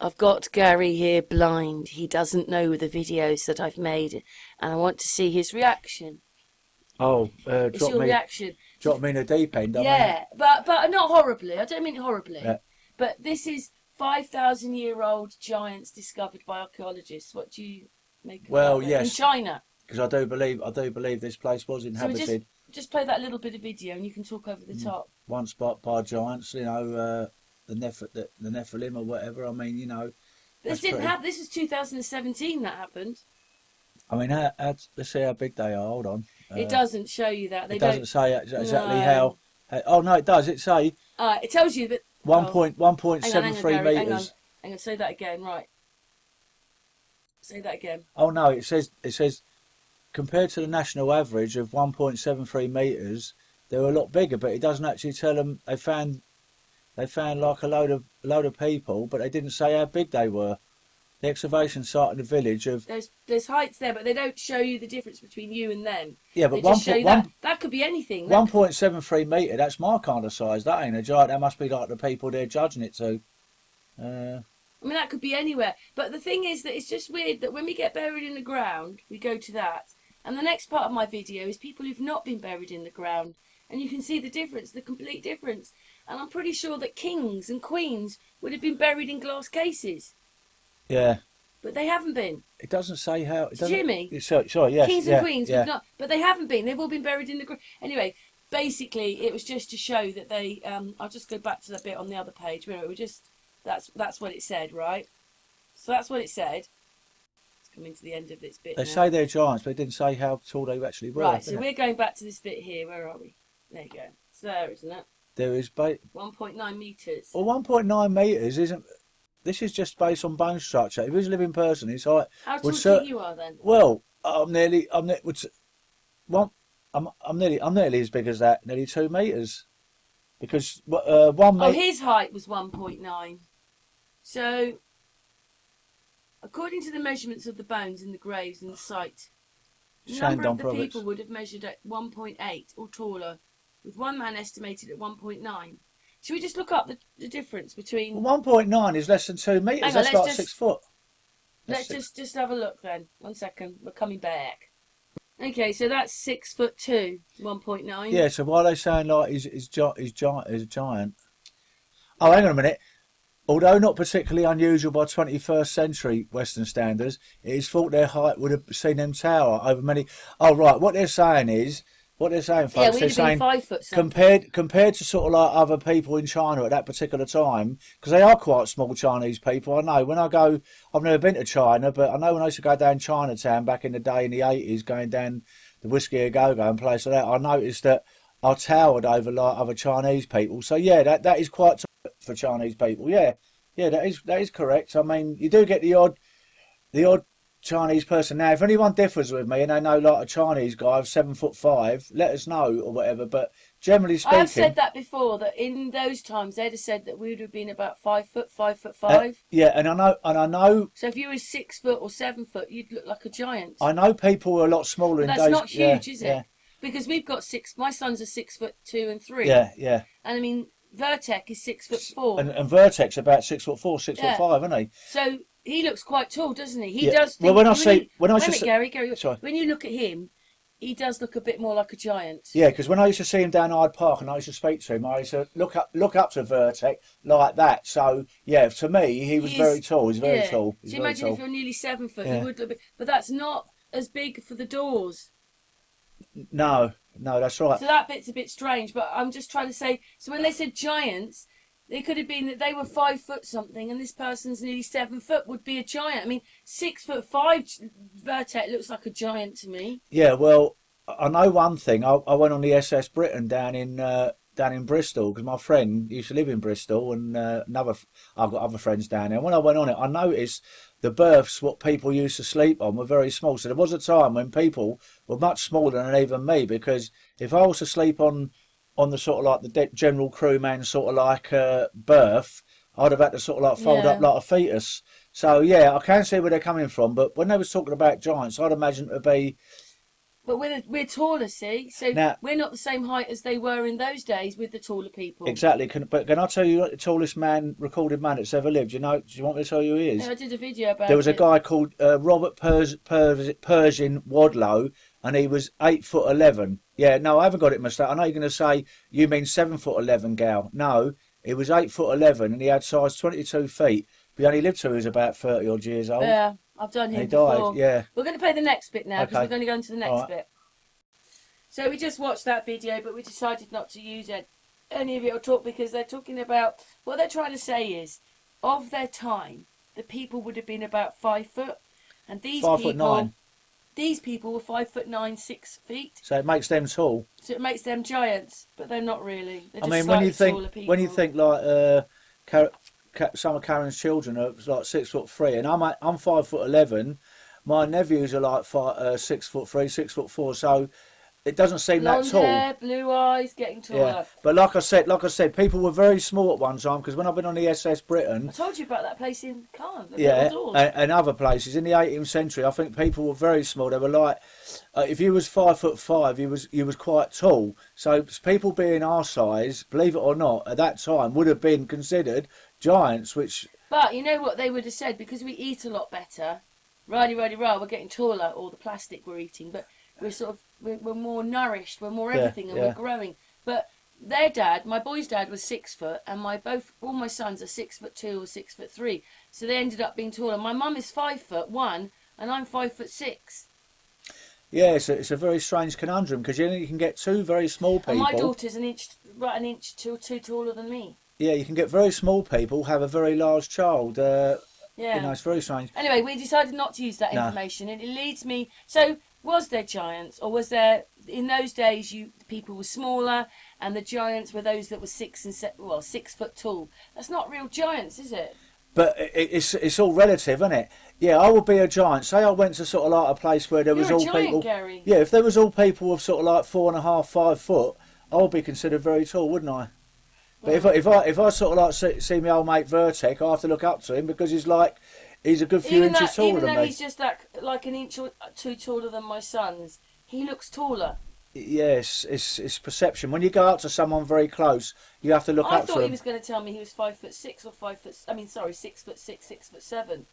I've got Gary here blind. He doesn't know the videos that I've made, and I want to see his reaction. Oh, It's your reaction. Drop me in the deep end. Yeah, but not horribly. I don't mean horribly. Yeah. But this is 5,000-year-old giants discovered by archaeologists. What do you make of that? Yes, in China. Because I do believe this place was inhabited. So just play that little bit of video, and you can talk over the top. Once by giants, you know, the Nephilim or whatever. I mean, you know. This didn't happen. This was 2017 that happened. I mean, let's see how big they are. Hold on. It doesn't show you that. It doesn't say exactly how. Oh no, it does. It say. It tells you that. 1.73 meters. Hang on. Say that again. Right. Say that again. Oh no, it says compared to the national average of 1.73 meters, they were a lot bigger. But it doesn't actually tell them they found like a load of people, but they didn't say how big they were. The excavation site in the village of there's heights there, but they don't show you the difference between you and them. Yeah, but that could be anything. 1.73 metre. That's my kind of size. That ain't a giant. That must be like the people they're judging it to. I mean, that could be anywhere. But the thing is that it's just weird that when we get buried in the ground, we go to that, and the next part of my video is people who've not been buried in the ground, and you can see the difference, the complete difference. And I'm pretty sure that kings and queens would have been buried in glass cases. Yeah. But they haven't been. It doesn't say how. Jimmy. Sorry, yes. Kings and queens, but they haven't been. They've all been buried in the ground. Anyway, basically, it was just to show that they. I'll just go back to the bit on the other page where it was just. That's what it said, right? So that's what it said. It's coming to the end of this bit. They say they're giants, but they didn't say how tall they actually were. Right. So we're going back to this bit here. Where are we? There you go. It's there, isn't it? There is 1.9 meters. Well, 1.9 meters isn't. This is just based on bone structure. If he was a living person, his height. How tall do you think you are then? Well, I'm nearly as big as that, nearly 2 meters. Because 1 metre. Oh, his height was 1.9. So, according to the measurements of the bones in the graves in the site, the number of the people would have measured at 1.8 or taller, with one man estimated at 1.9. Should we just look up the difference between... 1.9 is less than 2 metres. That's like 6 foot. Let's just have a look then. 1 second. We're coming back. Okay, so that's 6'2", 1.9. Yeah, so why are they saying like he's a giant? Oh, hang on a minute. Although not particularly unusual by 21st century Western standards, it is thought their height would have seen them tower over many... Oh, right. What they're saying, folks, they're saying 5 foot compared to sort of like other people in China at that particular time, because they are quite small Chinese people. I know when I go, I've never been to China, but I know when I used to go down Chinatown back in the day in the 80s, going down the Whiskey A Go Go and places like that, I noticed that I towered over like other Chinese people. So yeah, that is quite tall for Chinese people. Yeah, that is correct. I mean, you do get the odd Chinese person. Now, if anyone differs with me and they know like a Chinese guy of 7'5", let us know or whatever. But generally speaking, I've said that before. That in those times they'd have said that we would have been about 5 foot, 5'5". Yeah, and I know. So if you were 6 foot or 7 foot, you'd look like a giant. I know people were a lot smaller in days. That's not huge, is it? Yeah. Because we've got 6. My sons are 6'2" and 3. Yeah, yeah. And I mean, Vertek is 6'4". And Vertek's about 6'4", 6'5", isn't he? So. He looks quite tall, doesn't he? He does. Well, Gary, sorry. When you look at him, he does look a bit more like a giant. Yeah, because when I used to see him down Hyde Park and I used to speak to him, I used to look up to Vertek like that. So yeah, to me, he was very tall. He's very tall. So imagine if you're nearly 7 foot, you would look bit, but that's not as big for the doors. No, that's right. So that bit's a bit strange, but I'm just trying to say. So when they said giants. It could have been that they were 5 foot something and this person's nearly 7 foot would be a giant. I mean, 6'5" Vertek looks like a giant to me. Yeah, well, I know one thing. I went on the SS Britain down in Bristol because my friend used to live in Bristol and I've got other friends down there. And when I went on it, I noticed the berths, what people used to sleep on, were very small. So there was a time when people were much smaller than even me, because if I was to sleep on the sort of like the general crewman sort of like berth, I'd have had to sort of like fold up like a fetus. So yeah, I can see where they're coming from. But when they was talking about giants, I'd imagine it would be But we're taller, see? So Now- we're not the same height as they were in those days with the taller people. Exactly. But can I tell you what the tallest recorded man that's ever lived? Do you want me to tell you who he is? Yeah, I did a video about it. There was a guy called Robert Pershing Wadlow, and he was 8'11". Yeah, no, I haven't got it mistake. I know you're going to say you mean 7'11", gal. No, he was 8'11", and he had size 22 feet. But he only lived till he was about 30 odd years old. Yeah, I've done him He before. died. Yeah. We're going to play the next bit now because Okay. we're going to go into the next All right. bit. So we just watched that video, but we decided not to use any of it or talk because they're talking about what they're trying to say is of their time, the people would have been about 5 foot, and these 5'9". These people were 5'9", 6 feet. So it makes them tall. So it makes them giants, but they're not really. They're I just mean, slightly when you think like some of Karen's children are like 6'3", and I'm 5'11". My nephews are like 6'3", 6'4". So it doesn't seem blonde that tall. hair, blue eyes, getting taller. Yeah, but like I said, people were very small at one time because when I've been on the SS Britain, I told you about that place in Caen. yeah, and other places in the 18th century, I think people were very small. They were like, if you was 5'5", you was quite tall. So people being our size, believe it or not, at that time would have been considered giants. Which, but you know what they would have said, because we eat a lot better. Rah, we're getting taller, or the plastic we're eating, but we're more nourished, we're more everything, and we're growing. But their dad, my boy's dad, was 6 foot, and all my sons are 6'2" or 6'3", so they ended up being taller. My mum is 5'1", and I'm 5'6". yeah, it's a very strange conundrum because you can get two very small people. And my daughter's an inch or two taller than me. Yeah, you can get very small people have a very large child. Yeah. You know, it's very strange. Anyway, we decided not to use that information, and it leads me. So, was there giants, or was there in those days? People were smaller, and the giants were those that were 6 foot tall. That's not real giants, is it? But it's all relative, isn't it? Yeah, I would be a giant. Say I went to sort of like a place where there was You're a all giant, people. Gary. Yeah, if there was all people of sort of like 4.5, 5 foot, I would be considered very tall, wouldn't I? But if I sort of like see my old mate Vertek, I have to look up to him because he's a good few inches taller even than though me. he's just like an inch or two taller than my sons, he looks taller. Yes, it's perception. When you go up to someone very close, you have to look I up to thought he him. was going to tell me he was 5'6" or 6'6", 6'7".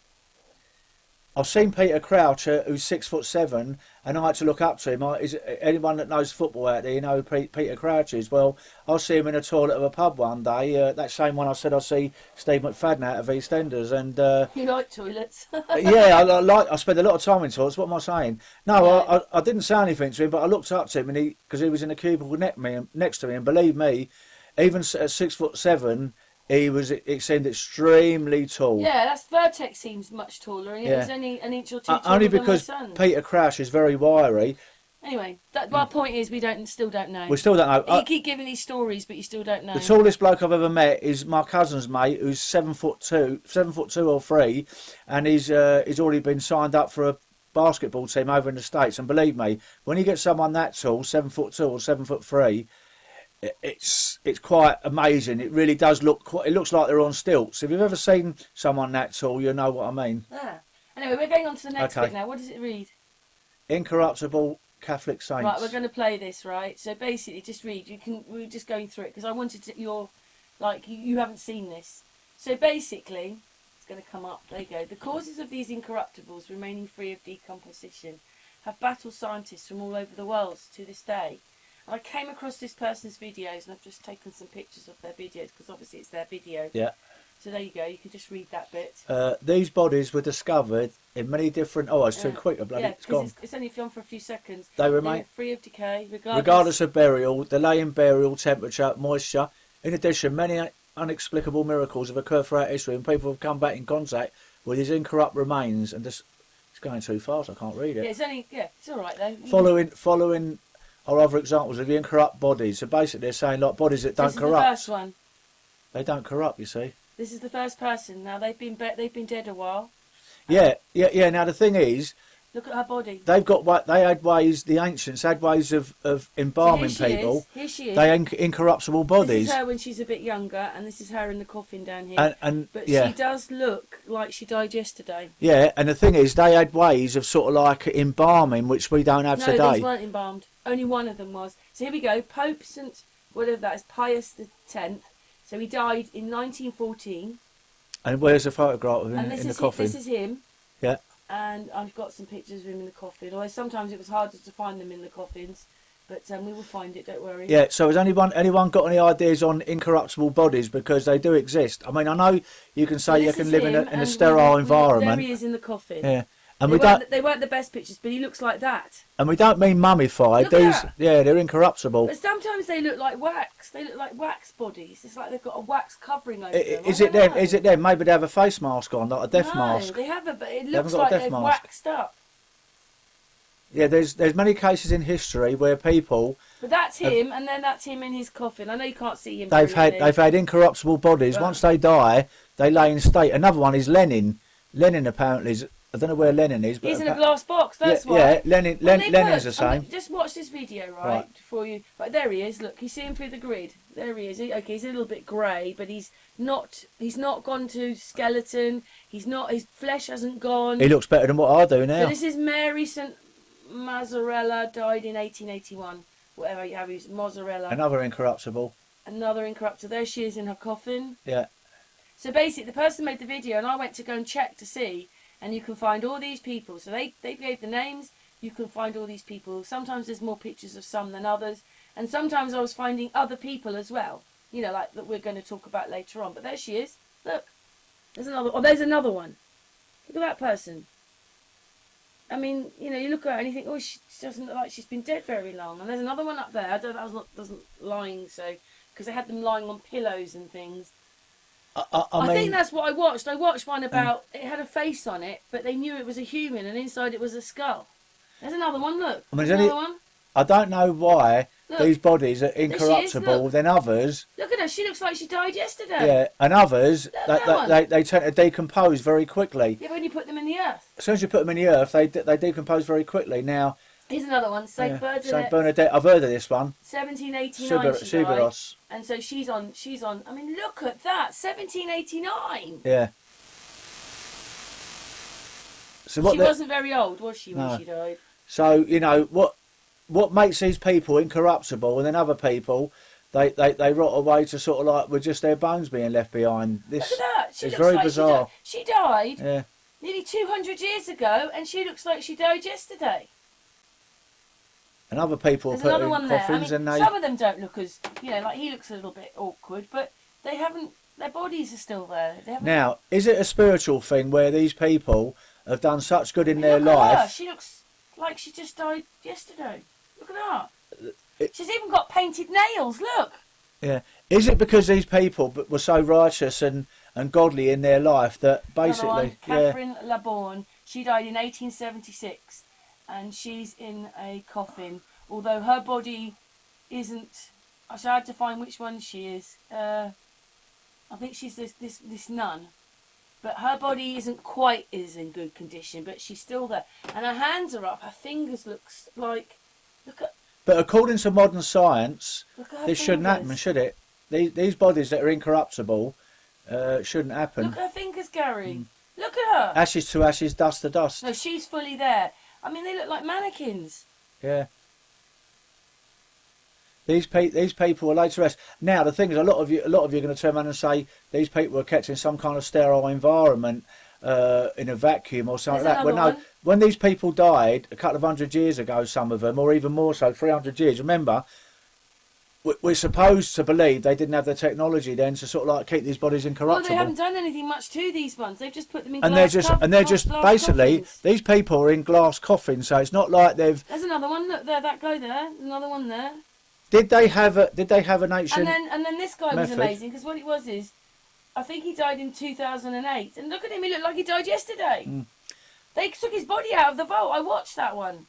I've seen Peter Crouch, who's 6'7", and I had to look up to him. Is anyone that knows football out there, you know who Peter Crouch is? Well, I see him in a toilet of a pub one day. That same one I said I see Steve McFadden out of EastEnders, and You like toilets? yeah, I spend a lot of time in toilets. What am I saying? No, Yeah. I didn't say anything to him, but I looked up to him, and because he was in a cubicle next to me, and believe me, even at 6'7". He seemed extremely tall. Yeah, that's Vertex seems much taller, and he was only an inch or two taller only than because my son. Peter Crouch is very wiry. Anyway, my point is we still don't know. We still don't know. You keep giving these stories, but you still don't know. The tallest bloke I've ever met is my cousin's mate, who's 7'2" or 3", and he's already been signed up for a basketball team over in the States. And believe me, when you get someone that tall, 7'2" or 7'3", it's quite amazing. It really does it looks like they're on stilts. If you've ever seen someone that tall, you know what I mean. Anyway, we're going on to the next bit now. What does it read? Incorruptible Catholic Saints. Right, we're going to play this, right? So basically, just read. We're just going through it because I wanted you haven't seen this. So basically, it's going to come up. There you go. The causes of these incorruptibles remaining free of decomposition have baffled scientists from all over the world to this day. I came across this person's videos, and I've just taken some pictures of their videos because obviously it's their video. Yeah. So there you go. You can just read that bit. These bodies were discovered in many different. Oh, it's too quick. It's gone. It's only filmed for a few seconds. They remain free of decay, regardless of burial, delay in burial, temperature, moisture. In addition, many inexplicable miracles have occurred throughout history, and people have come back in contact with these incorrupt remains. And this, it's going too fast. I can't read it. Yeah, it's all right though. Following. Or other examples of the incorrupt bodies. So basically, they're saying like bodies that don't corrupt. This is the first one. They don't corrupt. You see. This is the first person. Now they've been dead a while. Yeah. Now the thing is, Look at her body. They had ways. The ancients had ways of embalming So here people. Here she is. They had incorruptible bodies. This is her when she's a bit younger, and this is her in the coffin down here. But yeah. she does look like she died yesterday. Yeah, and the thing is, they had ways of sort of like embalming, which we don't have today. No, these weren't embalmed. Only one of them was. So here we go. Pope St. whatever that is, Pius X. So he died in 1914. And where's the photograph of him And in the coffin? This is him. Yeah. And I've got some pictures of him in the coffin. Although sometimes it was harder to find them in the coffins. But we will find it, don't worry. Yeah, so has anyone got any ideas on incorruptible bodies? Because they do exist. I mean, I know you can say you can live in a sterile environment. There he is in the coffin. Yeah. And they weren't the best pictures, but he looks like that. And we don't mean mummified. They're incorruptible. But sometimes they look like wax. They look like wax bodies. It's like they've got a wax covering over them. Is it them? Is it them? Maybe they have a face mask on, like a death mask. No, they haven't, but it looks like they've waxed up. Yeah, there's many cases in history where people. But that's him, and then that's him in his coffin. I know you can't see him. They've had incorruptible bodies. Right. Once they die, they lay in state. Another one is Lenin. Lenin apparently is. I don't know where Lenin is, but he's in a glass box. That's why. Yeah, Lenin's the same. Just watch this video, right? Before you. Right, there he is. Look, you see him through the grid. There he is. Okay, he's a little bit grey, but he's not. He's not gone to skeleton. He's not. His flesh hasn't gone. He looks better than what I do now. So this is Mary St. Mazzarella, died in 1881. Whatever you have, he's Mozzarella. Another incorruptible. Another incorrtible. There she is in her coffin. Yeah. So basically, the person made the video, and I went to go and check to see. And you can find all these people. So they gave the names. You can find all these people. Sometimes there's more pictures of some than others. And sometimes I was finding other people as well. You know, like that we're going to talk about later on. But there she is. Look. There's another. Oh, there's another one. Look at that person. I mean, you know, you look at her and you think, oh, she doesn't look like she's been dead very long. And there's another one up there. I don't know, that wasn't lying, so... Because they had them lying on pillows and things. I think that's what I watched. I watched one about it had a face on it, but they knew it was a human, and inside it was a skull. There's another one. Look, there's another one. I don't know why these bodies are incorruptible than others. Look at her. She looks like she died yesterday. Yeah, and others they tend to decompose very quickly. Yeah, but when you put them in the earth. As soon as you put them in the earth, they decompose very quickly. Now. Here's another one. Saint Bernadette. Saint Bernadette. I've heard of this one. 1789. Suberos. And so she's on. I mean, look at that. 1789. Yeah. So she wasn't very old, was she, when she died? So you know what makes these people incorruptible, and then other people, they rot away to sort of like with just their bones being left behind. This look at that. It's very bizarre. She died nearly 200 years ago, and she looks like she died yesterday. And other people put in coffins, and some of them don't look as, you know, like he looks a little bit awkward, but they haven't. Their bodies are still there. Now, is it a spiritual thing where these people have done such good in their life? Her. She looks like she just died yesterday. Look at her. She's even got painted nails. Look. Yeah. Is it because these people were so righteous and godly in their life that basically? Catherine Labourne. She died in 1876. And she's in a coffin, although her body isn't. I shall have to find which one she is. I think she's this nun, but her body isn't quite as in good condition. But she's still there, and her hands are up. Her fingers looks like. Look at. But according to modern science, this shouldn't happen, should it? These bodies that are incorruptible shouldn't happen. Look at her fingers, Gary. Look at her. Ashes to ashes, dust to dust. No, she's fully there. I mean, they look like mannequins. Yeah. These people are laid to rest. Now, the thing is, a lot of you are going to turn around and say these people were kept in some kind of sterile environment, in a vacuum or something like that. Well, no, when these people died a couple of 100 years ago, some of them, or even more so, 300 years. Remember, we're supposed to believe they didn't have the technology then to sort of like keep these bodies incorruptible. Well, they haven't done anything much to these ones. They've just put them in glass coffins. And they're just basically coffins. These people are in glass coffins, so it's not like they've. There's another one. Look there, that guy there. Another one there. Did they have an ancient? And then this guy was amazing because what it was is, I think he died in 2008. And look at him. He looked like he died yesterday. They took his body out of the vault. I watched that one.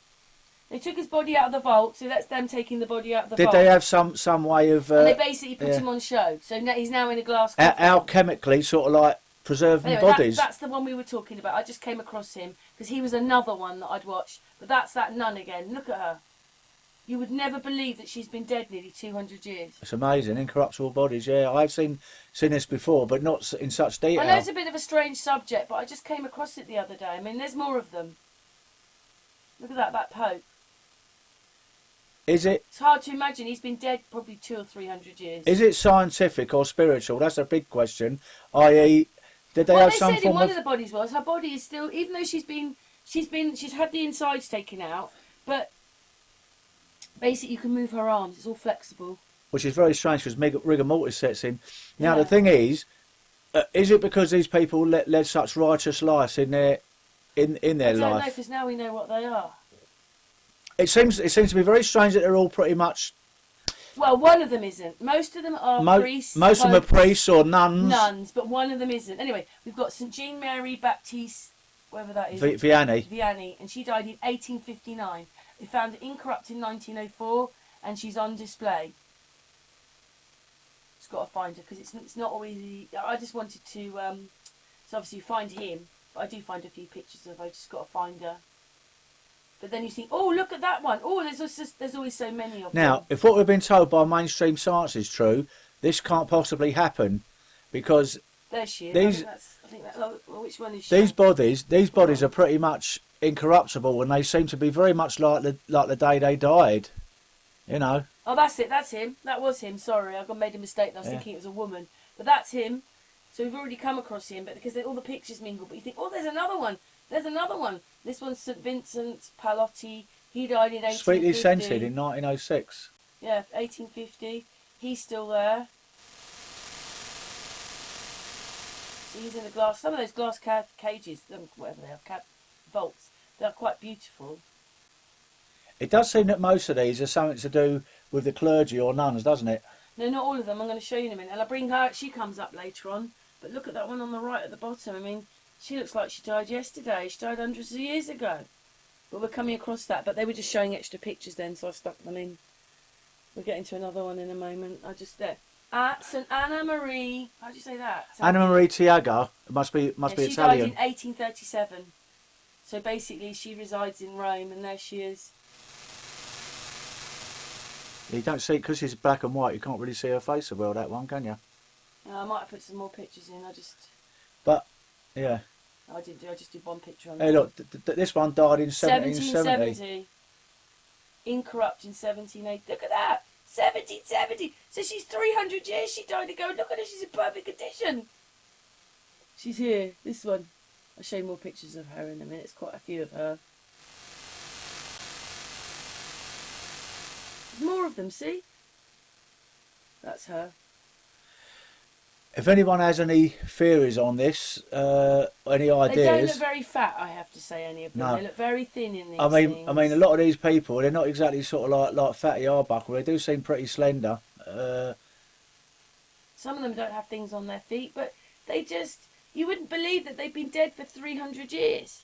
They took his body out of the vault, so that's them taking the body out of the vault. Did they have some way of... and they basically put him on show. So he's now in a glass coffin. Alchemically, sort of like preserving Anyway, bodies. that's the one we were talking about. I just came across him because he was another one that I'd watched. But that's that nun again. Look at her. You would never believe that she's been dead nearly 200 years. It's amazing, incorruptible bodies. Yeah, I've seen this before, but not in such detail. I know it's a bit of a strange subject, but I just came across it the other day. I mean, there's more of them. Look at that Pope. Is it? It's hard to imagine. He's been dead probably 200 or 300 years. Is it scientific or spiritual? That's a big question. I.e., did they have some form form one of... of the bodies was her body is still, even though she's had the insides taken out, but basically you can move her arms. It's all flexible. Which is very strange because rigor mortis sets in. Now the thing is it because these people led such righteous lives in their life? I don't know, because now we know what they are. It seems to be very strange that they're all pretty much... Well, one of them isn't. Most of them are priests. Most of them are priests or nuns. Nuns, but one of them isn't. Anyway, we've got St. Jean Mary Baptiste, whatever that is. Vianney, and she died in 1859. They found it incorrupt in 1904, and she's on display. Just got to find her, because it's not always... I just wanted to... so obviously you find him, but I do find a few pictures of her. I just got to find her. But then you think, oh, look at that one. Oh, there's always so many of them. Now, if what we've been told by mainstream science is true, this can't possibly happen, because there she is. These, I think that's which one is she? These bodies are pretty much incorruptible, and they seem to be very much like the day they died. You know. Oh, that's it. That's him. That was him. Sorry, I made a mistake. I was thinking it was a woman, but that's him. So we've already come across him, but because all the pictures mingle. But you think, oh, there's another one. There's another one. This one's St. Vincent Pallotti. He died in 1850. Sweetly scented in 1906. Yeah, 1850. He's still there. So he's in the glass. Some of those glass cages, whatever they are, vaults, they're quite beautiful. It does seem that most of these are something to do with the clergy or nuns, doesn't it? No, not all of them. I'm going to show you in a minute. And I'll bring her. She comes up later on. But look at that one on the right at the bottom. I mean, she looks like she died yesterday. She died hundreds of years ago. But we're coming across that. But they were just showing extra pictures then, so I stuck them in. We'll get into another one in a moment. There. St. Anna Marie. How do you say that? Anna Marie Tiaga. It must be Italian. She died in 1837. So basically, she resides in Rome, and there she is. You don't see, because she's black and white, you can't really see her face so well, that one, can you? I might have put some more pictures in. But, yeah. I didn't do. I just did one picture on. Hey, look, this one died in 1770. Incorrupt in 1780. Look at that. 1770. So she's 300 years she died ago. Look at her. She's in perfect condition. She's here. This one. I'll show you more pictures of her in a minute. It's quite a few of her. There's more of them, see? That's her. If anyone has any theories on this, any ideas... They don't look very fat, I have to say, any of them. No. They look very thin in these things. I mean, a lot of these people, they're not exactly sort of like Fatty Arbuckle. They do seem pretty slender. Some of them don't have things on their feet, but they just... You wouldn't believe that they've been dead for 300 years.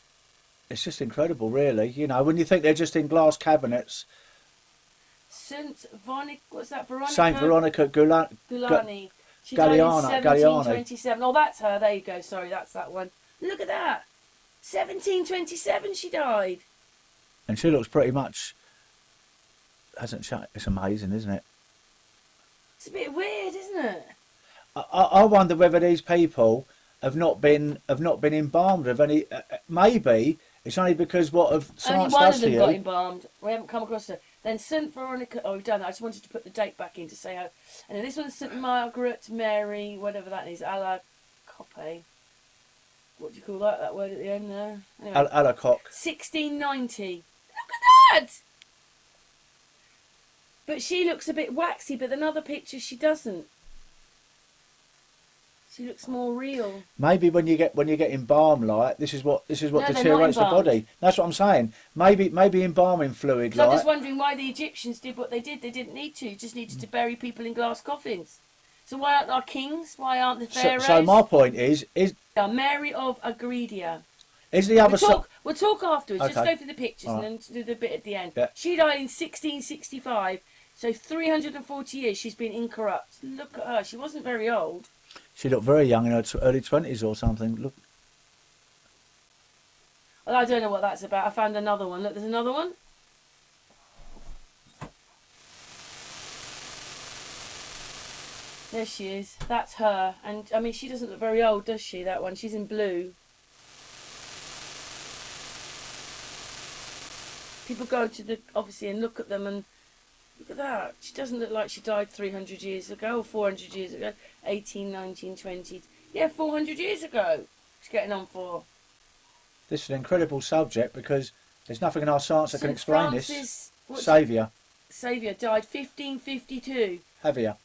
It's just incredible, really. You know, when you think they're just in glass cabinets... Saint Veronica Gulani. She died in 1727. Oh, that's her. There you go. Sorry, that's that one. Look at that. 1727 she died. And she looks pretty much... Hasn't she? It's amazing, isn't it? It's a bit weird, isn't it? I wonder whether these people have not been embalmed. Maybe it's only because what of science does to you. Only one of them got embalmed. We haven't come across it. Then St. Veronica, we've done that. I just wanted to put the date back in to say how. And then this one's St. Margaret Mary, whatever that is, a la Coppe. What do you call that word at the end there? Anyway, a la coque. 1690. Look at that! But she looks a bit waxy, but in other pictures she doesn't. She looks more real. Maybe when you get embalmed, like this is what deteriorates the body. That's what I'm saying. Maybe embalming fluid. I'm just wondering why the Egyptians did what they did. They didn't need to. Just needed to bury people in glass coffins. So why aren't our kings? Why aren't the pharaohs? So my point is Mary of Agridia. Is the other We'll talk afterwards. Okay. Just go through the pictures and then do the bit at the end. Yeah. She died in 1665. So 340 years she's been incorrupt. Look at her. She wasn't very old. She looked very young in her early 20s or something. Look. Well, I don't know what that's about. I found another one. Look, there's another one. There she is. That's her. And, I mean, she doesn't look very old, does she, that one? She's in blue. People go to the, obviously, and look at them and look at that. She doesn't look like she died 300 years ago or 400 years ago. 18, 19, 20. Yeah, 400 years ago. She's getting on for. This is an incredible subject because there's nothing in our science that can explain Francis, this. Saviour. Saviour died 1552. Heavier.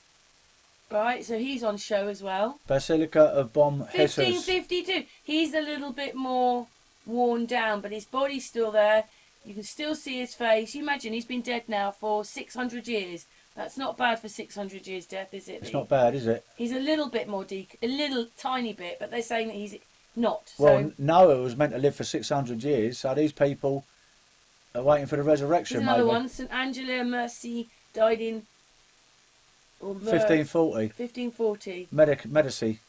Right, so he's on show as well. Basilica of Bom Jesus. 1552. He's a little bit more worn down, but his body's still there. You can still see his face. You imagine he's been dead now for 600 years. That's not bad for 600 years death, is it? It's not bad, is it? He's a little bit more a little tiny bit, but they're saying that he's not. Well, so, Noah was meant to live for 600 years, so these people are waiting for the resurrection. There's another maybe. one. St Angela Mercy died in 1540. 1540. Medici.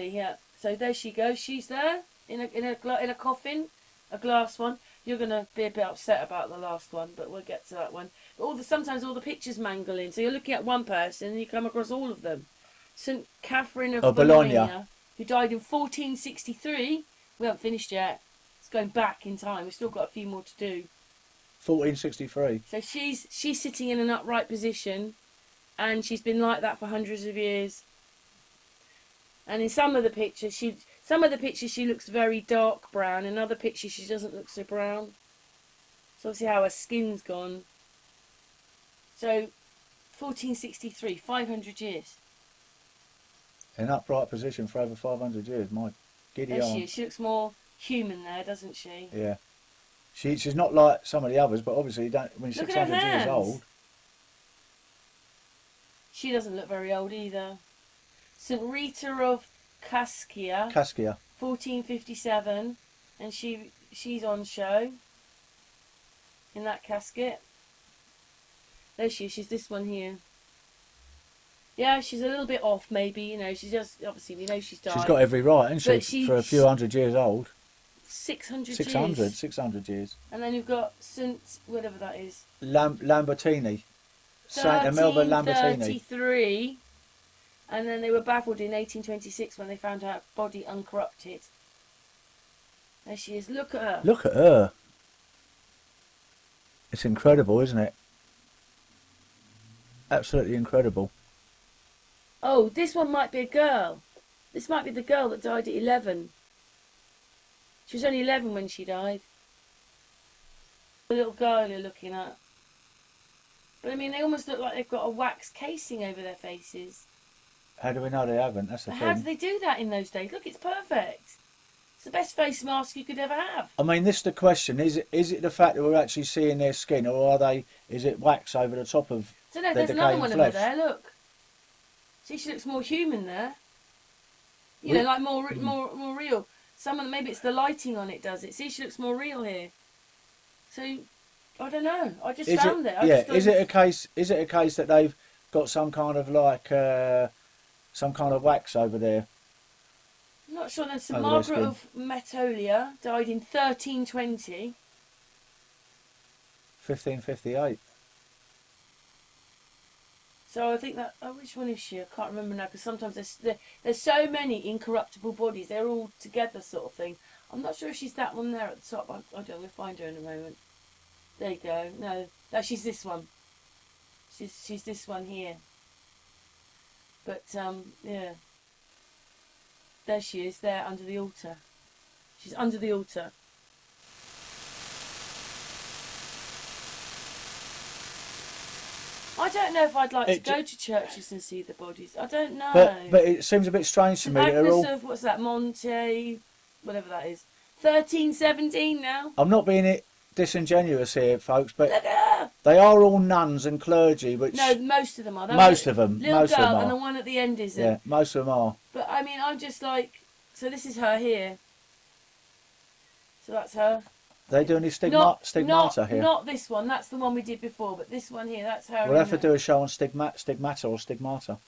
Yeah. So there she goes. She's there in a coffin, a glass one. You're gonna be a bit upset about the last one, but we'll get to that one. But sometimes all the pictures mangle in, so you're looking at one person and you come across all of them. St Catherine of Bologna, who died in 1463. We haven't finished yet. It's going back in time. We've still got a few more to do. 1463. So she's sitting in an upright position, and she's been like that for hundreds of years. And in some of the pictures, she looks very dark brown. In other pictures, she doesn't look so brown. So obviously how her skin's gone. So 1463, 500 years. In an upright position for over 500 years. My giddy There aunt. she is. She looks more human there, doesn't she? Yeah. She's not like some of the others, but obviously you don't, when you're Look at her 600 years hands. old. She doesn't look very old either. St Rita of Cascia. 1457, and she's on show in that casket. There she is. She's this one here. Yeah, she's a little bit off, maybe. You know, she's just obviously we know she's died. She's got every right, hasn't But she? For a few hundred years old. 600 600, 600 years. And then you've got St whatever that is. Lambertini. Saint Amelba Lambertini. 1333. And then they were baffled in 1826 when they found her body uncorrupted. There she is. Look at her. Look at her. It's incredible, isn't it? Absolutely incredible. Oh, this one might be a girl. This might be the girl that died at 11. She was only 11 when she died. The little girl you're looking at. But I mean, they almost look like they've got a wax casing over their faces. How do we know they haven't? That's the How thing. did they do that in those days? Look, it's perfect. It's the best face mask you could ever have. I mean, this is the question. Is it the fact that we're actually seeing their skin, or is it wax over the top of I don't know, their there's another decaying one flesh? over there, look. See, she looks more human there. You know, like more real. Some of them, maybe it's the lighting on it does it. See, she looks more real here. So, I don't know. I just found it. Is it a case that they've got some kind of some kind of wax over there? I'm not sure. Then St Over their Margaret skin. of Metolia died in 1320. 1558. So I think that. Oh, which one is she? I can't remember now because sometimes there's so many incorruptible bodies. They're all together, sort of thing. I'm not sure if she's that one there at the top. I don't know. We'll find her in a moment. There you go. No, she's this one. She's this one here. But yeah. There she is. There under the altar. She's under the altar. I don't know if I'd like to go to churches and see the bodies. I don't know. But it seems a bit strange to me that they're all. Agnes of what's that? Monte, whatever that is. 1317 now. I'm not being disingenuous here, folks, but Look at her. they are all nuns and clergy. Which No, most of them are. most of them Little girl are. and the one at the end isn't. Yeah, most of them are. But I mean, I'm just like, so this is her here. So that's her. They do any stigmata here? Not this one. That's the one we did before. But this one here, that's her. We'll have to do a show on stigmata or stigmata.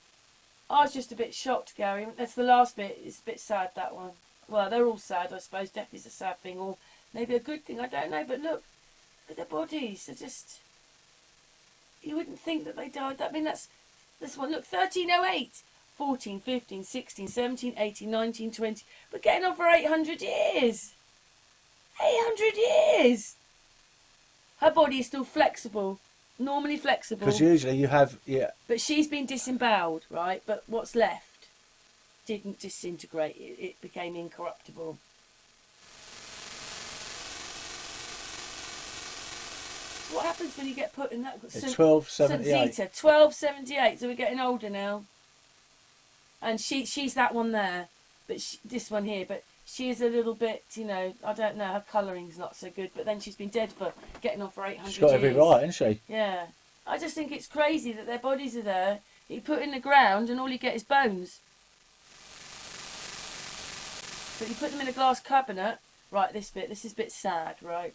I was just a bit shocked, Gary. That's the last bit. It's a bit sad, that one. Well, they're all sad, I suppose. Death is a sad thing, or maybe a good thing. I don't know. But look at their bodies. They're just... You wouldn't think that they died. I mean, that's this one. Look, 1308. 14, 15, 16, 17, 18, 19, 20. We're getting on for 800 years. 800 years. Her body is still flexible. Normally flexible. Because usually you have, yeah. But she's been disemboweled, right? But what's left didn't disintegrate. It became incorruptible. What happens when you get put in that? It's 1278. 1278. So we're getting older now. And she's that one there, but this one here. But she is a little bit, you know, I don't know. Her colouring's not so good. But then she's been dead for getting on for 800 years. She's got every right, hasn't she? Yeah. I just think it's crazy that their bodies are there. You put in the ground and all you get is bones. But you put them in a glass cabinet. Right, this is a bit sad, right?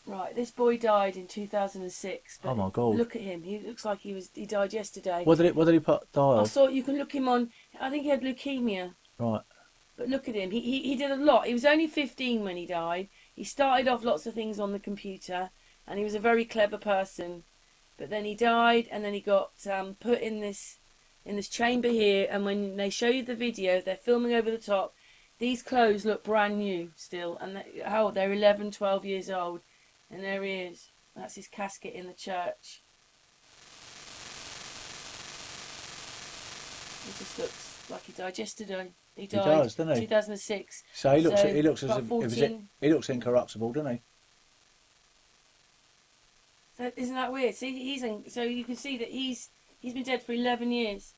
Right, this boy died in 2006. But oh my God! Look at him. He looks like he died yesterday. What did he die I of? saw you can look him on. I think he had leukemia. Right. But look at him. He did a lot. He was only 15 when he died. He started off lots of things on the computer, and he was a very clever person. But then he died, and then he got put in this chamber here. And when they show you the video, they're filming over the top. These clothes look brand new still, and how old? They're 11, 12 years old. And there he is. That's his casket in the church. He just looks like he died yesterday. He died. He does, doesn't he? 2006. So he looks. So he looks as about if 14. he looks incorruptible, doesn't he? So isn't that weird? See, so you can see that he's been dead for 11 years.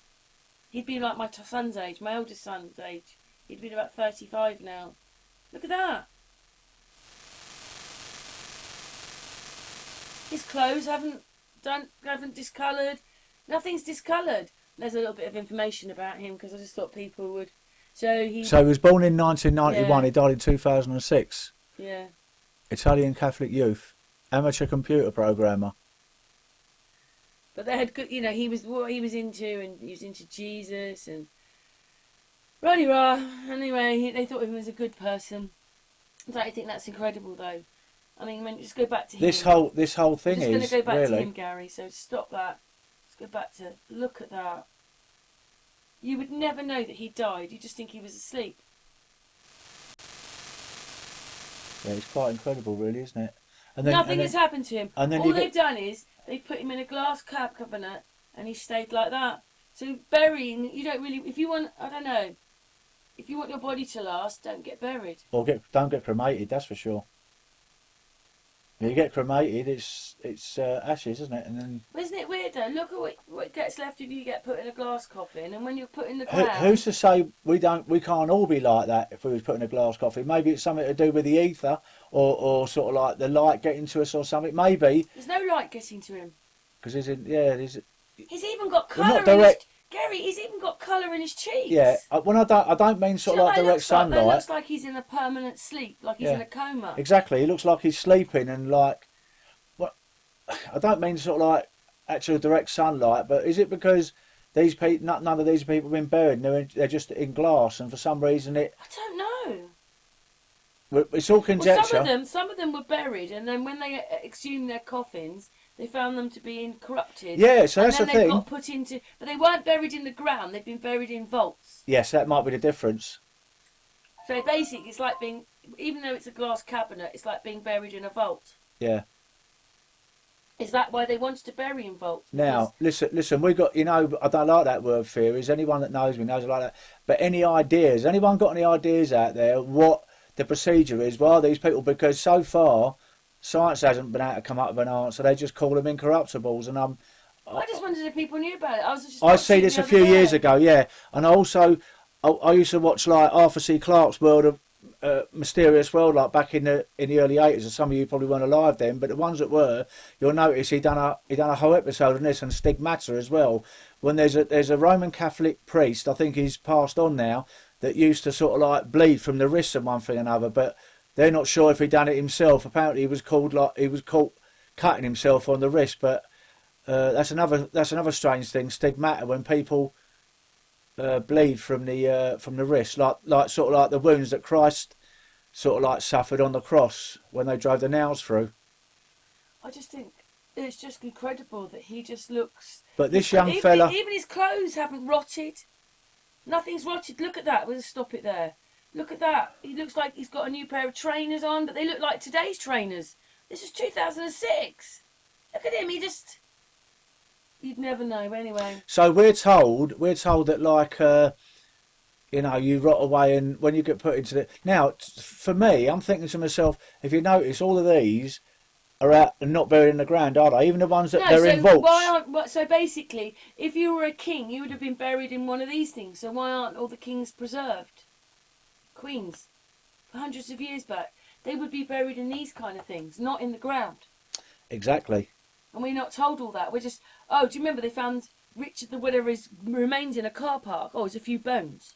He'd be like my son's age, my oldest son's age. He'd been about 35 now. Look at that. His clothes haven't discoloured. Nothing's discoloured. There's a little bit of information about him because I just thought people would. So he was born in 1991. Yeah. He died in 2006. Yeah. Italian Catholic youth, amateur computer programmer. But they had good, you know, he was what he was into, and he was into Jesus and rah. Anyway, they thought of him as a good person. I think that's incredible, though. I mean, just go back to him. This whole thing I'm just going to go back really. to him, Gary. So stop that. Let's go back to look at that. You would never know that he died. You just think he was asleep. Yeah, it's quite incredible, really, isn't it? And Nothing has happened to him. And then all they've done is they've put him in a glass cabinet, and he stayed like that. So burying, you don't really. If you want, I don't know. If you want your body to last, don't get buried. Or don't get cremated. That's for sure. You get cremated, it's ashes, isn't it? And then Isn't it weird though? Look at what gets left if you get put in a glass coffin, and when you're put in the ground. who's to say we can't all be like that if we was put in a glass coffin? Maybe it's something to do with the ether, or sort of like the light getting to us or something. Maybe There's no light getting to him. because he's even got Well, not colour in his... direct- Gary, he's even got colour in his cheeks. yeah. When I don't mean sort of like direct sunlight. That looks like he's in a permanent sleep, like he's in a coma. Exactly. He looks like he's sleeping and like. What? I don't mean sort of like actual direct sunlight, but is it because these people, none of these people have been buried, and they're just in glass, and for some reason I don't know. it's all conjecture. Well, some of them were buried, and then when they exhumed their coffins, they found them to be incorrupted. Yeah, so that's the and then they thing. got put into, but they weren't buried in the ground. They've been buried in vaults. Yes, that might be the difference. So basically, it's like being, even though it's a glass cabinet, it's like being buried in a vault. Yeah. Is that why they wanted to bury in vaults? Now, listen, we got, I don't like that word theories. Anyone that knows me knows I like that. But any ideas? Anyone got any ideas out there what the procedure is? Well, these people, because so far, science hasn't been able to come up with an answer. They just call them incorruptibles. And I just wondered if people knew about it. I see this a few years ago, yeah. And also, I used to watch like Arthur C. Clarke's World of Mysterious World, like back in the early 80s, and some of you probably weren't alive then, but the ones that were, you'll notice he done a whole episode on this, and Stigmata as well. When there's a Roman Catholic priest, I think he's passed on now, that used to sort of like bleed from the wrists and one thing or another, but they're not sure if he done it himself. Apparently he was caught cutting himself on the wrist, but That's another strange thing. Stigmata, when people bleed from the wrist, like sort of like the wounds that Christ sort of like suffered on the cross when they drove the nails through. I just think it's just incredible that he just looks. But this young fella, even his clothes haven't rotted. Nothing's rotted. Look at that. We'll stop it there. Look at that. He looks like he's got a new pair of trainers on, but they look like today's trainers. This was 2006. Look at him. You'd never know anyway. so we're told that like you know, you rot away, and when you get put into the now, for me, I'm thinking to myself, if you notice, all of these are out and not buried in the ground, are they? Even the ones that No, they're in vaults. So basically, if you were a king, you would have been buried in one of these things. So why aren't all the kings preserved? Queens, for hundreds of years back, they would be buried in these kind of things, not in the ground. Exactly. And we're not told all that. We're just, oh, do you remember they found Richard the whatever's remains in a car park? Oh, it's a few bones.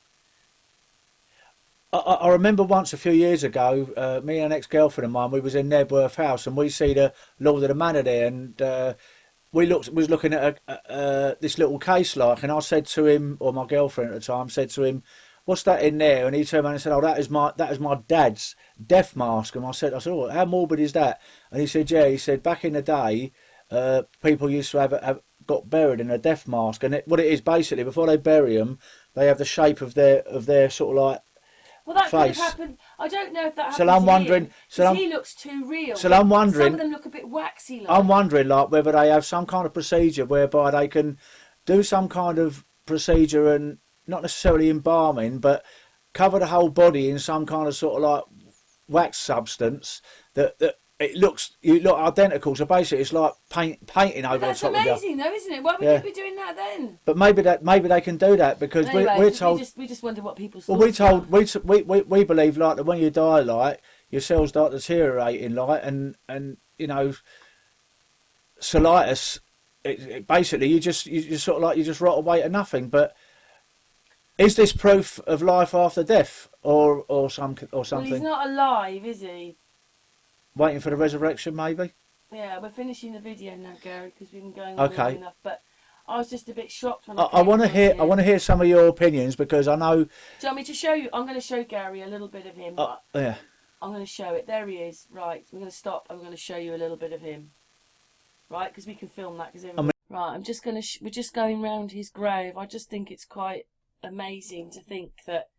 I remember once a few years ago, me and an ex-girlfriend of mine, we was in Nebworth House, and we see the Lord of the Manor there, and was looking at this little case like, and I said to him, or my girlfriend at the time said to him, "What's that in there?" And he turned around and said, "Oh, that is my dad's death mask." And I said, "Oh, how morbid is that?" And he said, "Yeah." He said, "Back in the day, people used to have got buried in a death mask, and what it is basically, before they bury them, they have the shape of their sort of like." Well, that could have face. happened. I don't know if that happened. So I'm to wondering. him, So 'cause I'm, he looks too real. so I'm wondering. Some of them look a bit waxy. Like. I'm wondering, like, whether they have some kind of procedure whereby they can do some kind of procedure and not necessarily embalming, but cover the whole body in some kind of sort of like wax substance that you look identical. So basically, it's like painting over the That's top of you. That's amazing, though, isn't it? Why would Yeah. you be doing that then? But maybe they can do that because Anyway, we're told. we just wonder what people's Well, thoughts are. we believe like that when you die, like your cells start deteriorating, like and you know, colitis. Basically, you just sort of like you just rot away to nothing. But is this proof of life after death, or something? Well, he's not alive, is he? Waiting for the resurrection, maybe. Yeah, we're finishing the video now, Gary, because we've been going on long enough. But I was just a bit shocked when I want to hear. I want to hear some of your opinions because I know. Do you want me to show you? I'm going to show Gary a little bit of him. Yeah. I'm going to show it. There he is. Right. We're going to stop. I'm going to show you a little bit of him. Right, because we can film that. Right. I'm just going to. We're just going round his grave. I just think it's quite amazing to think that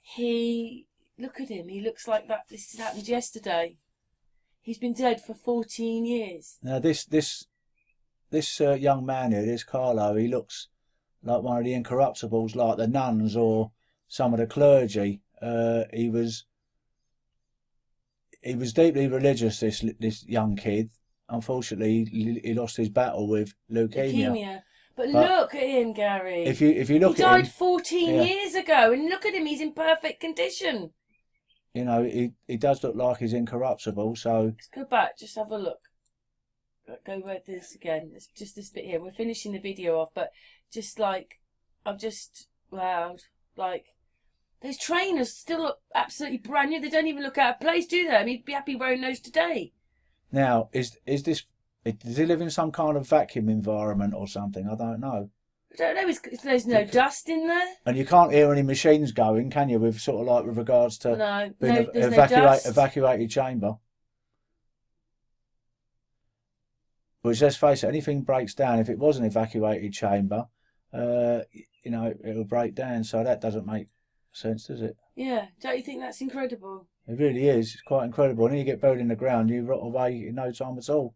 he. Look at him. He looks like that. This happened yesterday. He's been dead for 14 years. Now this young man here, this Carlo, he looks like one of the Incorruptibles, like the nuns or some of the clergy. He was deeply religious. This young kid. Unfortunately, he lost his battle with leukemia. But look at him, Gary. If you look he at him, died 14 years ago, and look at him. He's in perfect condition. You know, he does look like he's incorruptible, so... Let's go back, just have a look. Go over this again. It's just this bit here. We're finishing the video off, but just like, I've just, wow, like, those trainers still look absolutely brand new. They don't even look out of place, do they? I mean, he'd be happy wearing those today. Now, is this... Does he live in some kind of vacuum environment or something? I don't know. I don't know, there's no dust in there. And you can't hear any machines going, can you, with sort of like with regards to there's no dust. Evacuated chamber? Which, let's face it, anything breaks down. If it was an evacuated chamber, you know, it'll break down. So that doesn't make sense, does it? Yeah, don't you think that's incredible? It really is. It's quite incredible. And then you get buried in the ground, you rot away in no time at all.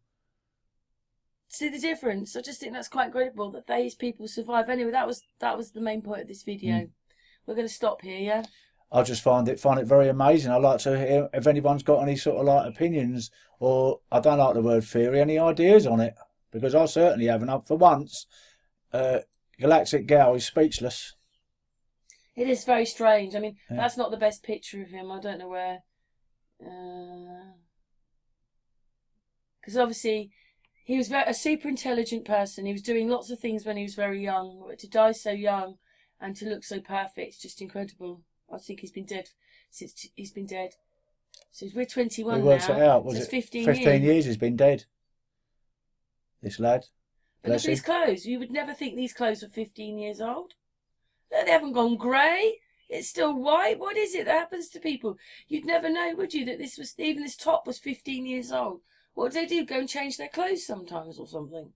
See the difference? I just think that's quite incredible that these people survive. Anyway, that was the main point of this video. We're going to stop here, yeah? I just find it very amazing. I'd like to hear if anyone's got any sort of like opinions, or I don't like the word theory, any ideas on it, because I certainly haven't. For once, Galactic Gal is speechless. It is very strange. I mean, that's not the best picture of him. I don't know where. Because obviously, he was a super intelligent person. He was doing lots of things when he was very young. But to die so young and to look so perfect, it's just incredible. I think he's been dead since he's been dead. So we're 21 now. It out. Was so it 15 years he's been dead? This lad. But look at his clothes. You would never think these clothes were 15 years old. No, they haven't gone grey. It's still white. What is it that happens to people? You'd never know, would you, that this was, even this top was 15 years old. What do they do? Go and change their clothes sometimes or something?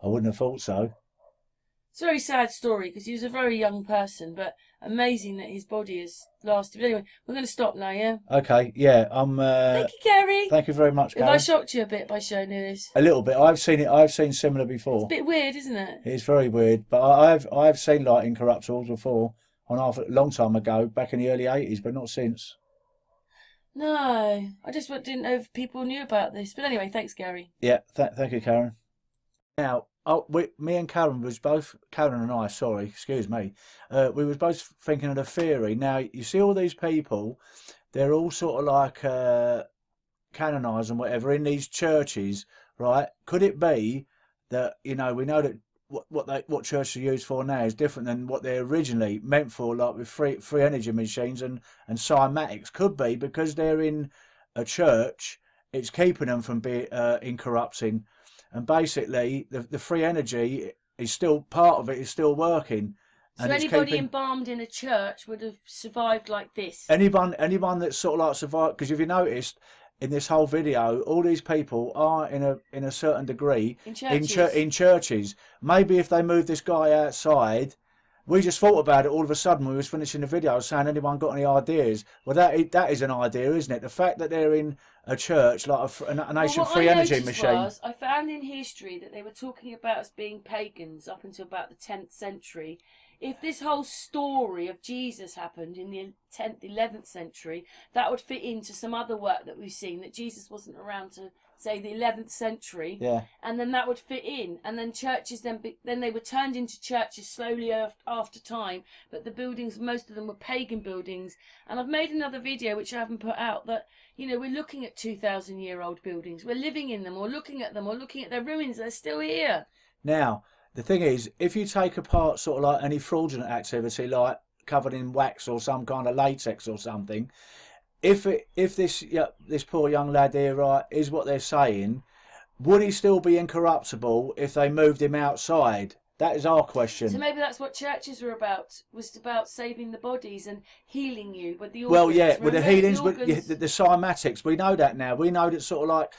I wouldn't have thought so. It's a very sad story because he was a very young person, but amazing that his body has lasted. But anyway, we're going to stop now, yeah? Okay, yeah. Thank you, Gary. Thank you very much, Gary. Have I shocked you a bit by showing you this? A little bit. I've seen similar before. It's a bit weird, isn't it? It's very weird, but I've seen like Incorruptibles before a long time ago, back in the early 80s, but not since. No, I just didn't know if people knew about this. But anyway, thanks, Gary. Yeah, thank you, Karen. Now, me and Karen and I, sorry, excuse me, we was both thinking of the theory. Now, you see all these people, they're all sort of like canonised and whatever in these churches, right? Could it be that, we know that what churches are used for now is different than what they're originally meant for, like with free energy machines and cymatics? Could be because they're in a church, it's keeping them from being incorrupting. And basically, the free energy is still part of it, is still working. So anybody embalmed in a church would have survived like this? Anyone that's sort of like survived, because if you noticed in this whole video, all these people are in a certain degree in churches. Maybe if they move this guy outside, we just thought about it all of a sudden when we was finishing the video, saying, anyone got any ideas? Well, that is an idea, isn't it? The fact that they're in a church, like an ancient free energy machine. I found in history that they were talking about us being pagans up until about the 10th century. If this whole story of Jesus happened in the 10th, 11th century, that would fit into some other work that we've seen, that Jesus wasn't around to, say, the 11th century. Yeah. And then that would fit in. And then churches, then they were turned into churches slowly after time. But the buildings, most of them were pagan buildings. And I've made another video, which I haven't put out, that, we're looking at 2,000-year-old buildings. We're living in them, or looking at them, or looking at their ruins. They're still here. Now, the thing is, if you take apart sort of like any fraudulent activity, like covered in wax or some kind of latex or something, if this poor young lad here, right, is what they're saying, would he still be incorruptible if they moved him outside? That is our question. So maybe that's what churches were about, was about saving the bodies and healing you with the organs. Well, yeah, with the healings, with the cymatics, we know that now. We know that sort of like,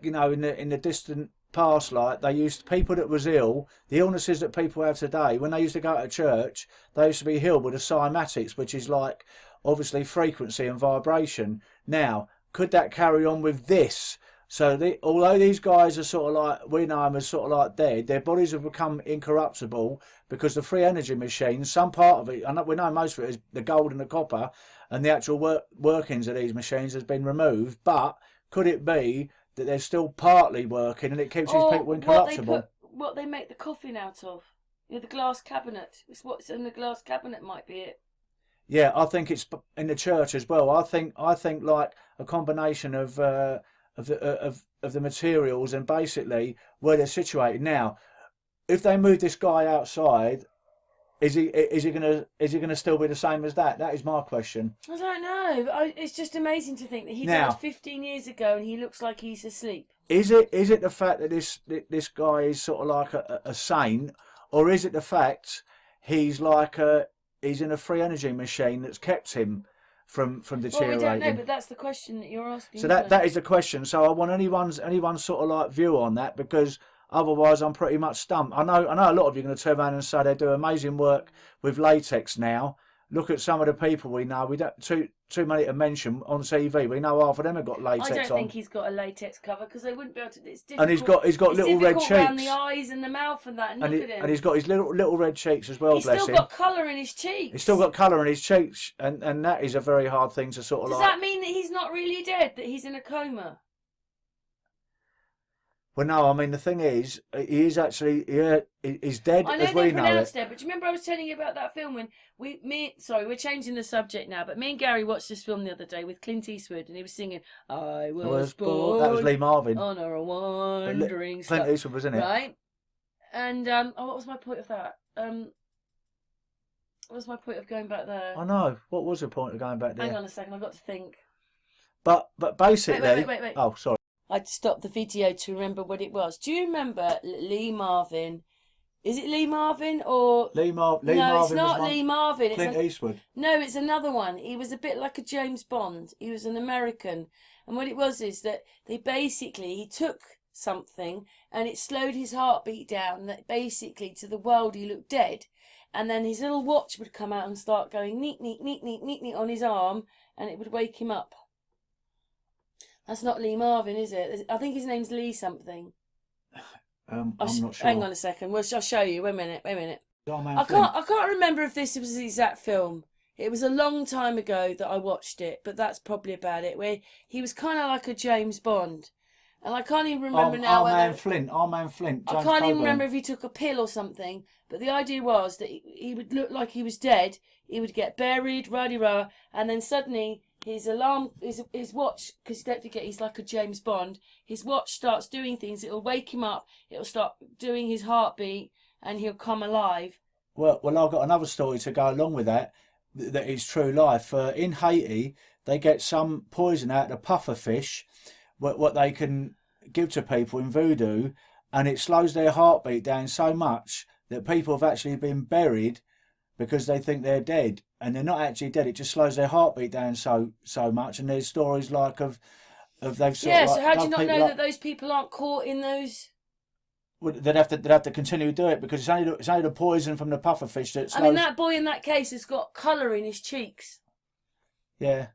in the distant past, like they used, people that was ill, the illnesses that people have today, when they used to go to church, they used to be healed with the cymatics, which is like obviously frequency and vibration. Now, could that carry on with this? So although these guys are sort of like, we know them as sort of like dead, their bodies have become incorruptible because the free energy machine, some part of it, and we know most of it is the gold and the copper, and the actual workings of these machines has been removed. But could it be that they're still partly working and it keeps these people incorruptible? What they make the coffin out of, the glass cabinet. It's what's in the glass cabinet might be it. Yeah, I think it's in the church as well. I think like a combination of the materials and basically where they're situated. Now, if they move this guy outside, is he gonna still be the same as that? That is my question. I don't know. It's just amazing to think that he died 15 years ago and he looks like he's asleep. Is it the fact that this guy is sort of like a saint, or is it the fact he's like he's in a free energy machine that's kept him from deteriorating? Well, we don't know, but that's the question that you're asking. So that is the question. So I want anyone's sort of like view on that, because otherwise I'm pretty much stumped. I know a lot of you are going to turn around and say they do amazing work with latex now. Look at some of the people we know. We don't too many to mention on TV. We know half of them have got latex on. I don't think he's got a latex cover because they wouldn't be able to. It's difficult. And he's got little red cheeks around the eyes and the mouth and that. And look at him. And he's got his little red cheeks as well. He's bless still him. got colour in his cheeks. He's still got colour in his cheeks, and that is a very hard thing to sort of. Does that mean that he's not really dead? That he's in a coma? Well, no, I mean, the thing is, he is actually, he's dead I know as we they're know pronounced it. dead, but do you remember I was telling you about that film when we're changing the subject now, but me and Gary watched this film the other day with Clint Eastwood, and he was singing, I was born. That was Lee Marvin. On a wandering star. Clint Eastwood was in it. Right? And, what was my point of that? What was my point of going back there? I know. What was the point of going back there? Hang on a second, I've got to think. But basically... Wait. Oh, sorry. I had to stop the video to remember what it was. Do you remember Lee Marvin? Is it Lee Marvin or Lee no? Marvin It's not was Lee Marvin. Clint Eastwood. No, it's another one. He was a bit like a James Bond. He was an American, and what it was is that he took something and it slowed his heartbeat down. That basically to the world he looked dead, and then his little watch would come out and start going neat, neat, neat, neat, neat, neat on his arm, and it would wake him up. That's not Lee Marvin, is it? I think his name's Lee something. I'm not sure. Hang on a second. I'll show you. Wait a minute. I can't remember if this was the exact film. It was a long time ago that I watched it, but that's probably about it. Where he was kind of like a James Bond, and I can't even remember now. Our man Flint. James I can't even remember if he took a pill or something. But the idea was that he would look like he was dead. He would get buried, rah-de-rah, and then suddenly his alarm, his watch, because don't forget he's like a James Bond. His watch starts doing things. It'll wake him up. It'll start doing his heartbeat, and he'll come alive. Well, I've got another story to go along with that. That is true life. In Haiti, they get some poison out of puffer fish, what they can give to people in voodoo, and it slows their heartbeat down so much that people have actually been buried because they think they're dead, and they're not actually dead. It just slows their heartbeat down so much. And there's stories like of they've sort of so how do you not know that those people aren't caught in those? Well, they'd have to continue to do it because it's only the poison from the puffer fish that slows. I mean, that boy in that case has got colour in his cheeks. Yeah.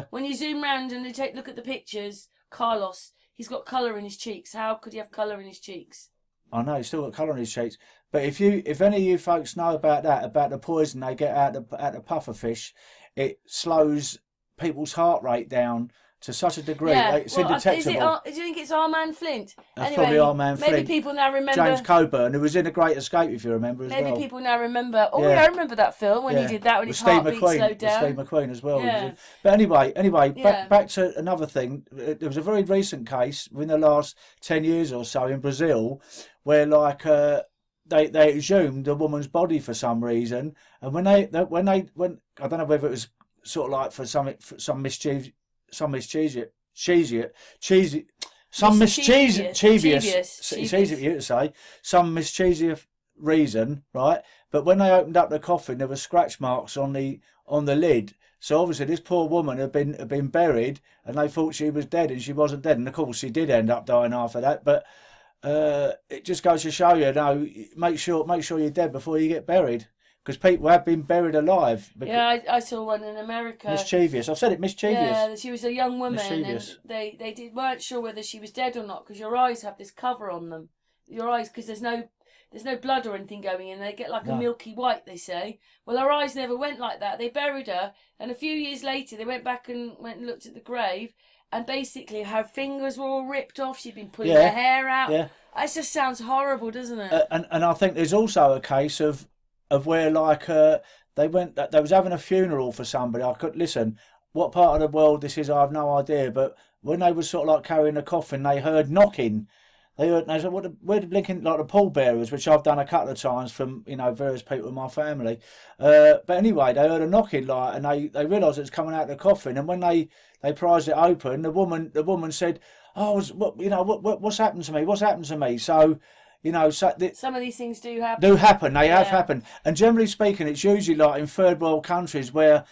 When you zoom round and you take a look at the pictures, Carlos, he's got colour in his cheeks. How could he have colour in his cheeks? I know he's still got colour in his cheeks. But if any of you folks know about the poison they get out of the puffer fish, it slows people's heart rate down to such a degree. Yeah. It's indetectable. Do you think it's our man Flint? That's anyway, probably our man Flint. Maybe people now remember. James Coburn, who was in A Great Escape, if you remember as well. Maybe people now remember. Oh yeah, I remember that film when he did that when his heartbeat slowed down. Steve McQueen as well. Yeah. But anyway, back to another thing. There was a very recent case within the last 10 years or so in Brazil where they exhumed a woman's body for some reason, and when I don't know whether it was sort of like for some mischievous reason, right? But when they opened up the coffin, there were scratch marks on the lid. So obviously this poor woman had been buried, and they thought she was dead, and she wasn't dead. And of course she did end up dying after that. But it just goes to show you, make sure you're dead before you get buried. Because people have been buried alive. Yeah, I saw one in America. Mischievous. I've said it, mischievous. Yeah, she was a young woman, mischievous. And they weren't sure whether she was dead or not because your eyes have this cover on them. Your eyes, because there's no blood or anything going in. They get like a milky white, they say. Well, her eyes never went like that. They buried her, and a few years later, they went back and looked at the grave, and basically her fingers were all ripped off. She'd been pulling her hair out. Yeah. It just sounds horrible, doesn't it? And I think there's also a case of where they was having a funeral for somebody. I could listen. What part of the world this is, I have no idea. But when they were sort of like carrying a coffin, they heard knocking. They said, "Where the blinking like the pallbearers," which I've done a couple of times from various people in my family. But anyway, they heard a knocking and they realised it was coming out of the coffin. And when they prized it open, the woman said, "Oh, what's happened to me? What's happened to me?" So. Some of these things do happen. They have happened, and generally speaking, it's usually like in third world countries where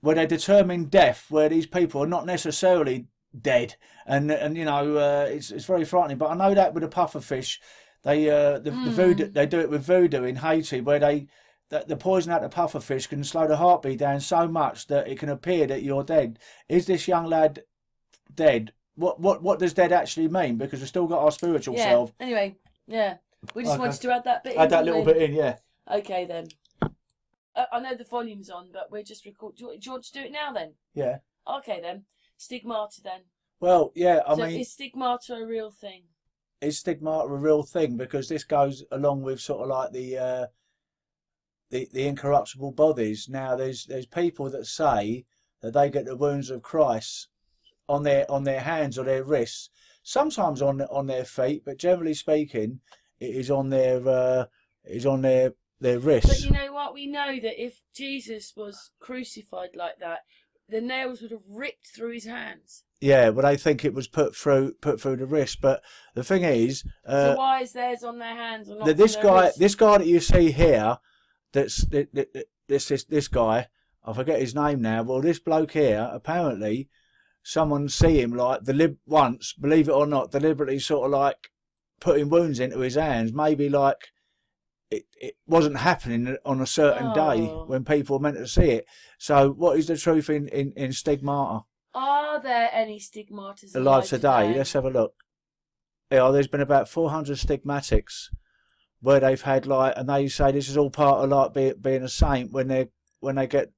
they determine death, where these people are not necessarily dead, and it's very frightening. But I know that with the pufferfish, the voodoo, they do it with voodoo in Haiti, where the poison out of pufferfish can slow the heartbeat down so much that it can appear that you're dead. Is this young lad dead? What does dead actually mean? Because we've still got our spiritual self. Anyway. Yeah, we just wanted to add that bit in. Add that little bit in, yeah. Okay, then. I know the volume's on, but we're just recording. Do you want to do it now, then? Yeah. Okay, then. Stigmata, then. Well, yeah, I mean... is stigmata a real thing? Is stigmata a real thing? Because this goes along with sort of like the incorruptible bodies. Now, there's people that say that they get the wounds of Christ on their hands or their wrists. Sometimes on their feet, but generally speaking, it is on their wrists. But you know what? We know that if Jesus was crucified like that, the nails would have ripped through his hands. Yeah, well, they think it was put through the wrist, but the thing is, So why is theirs on their hands and not on their wrists? this guy that you see here, this guy, I forget his name now. Well, this bloke here, apparently, someone see him like once, believe it or not, deliberately sort of like putting wounds into his hands. Maybe like it wasn't happening on a certain day when people were meant to see it. So, what is the truth in Stigmata? Are there any stigmatas Alive today? Let's have a look. Yeah, there's been about 400 stigmatics where they've had like, and they say this is all part of like being a saint when they get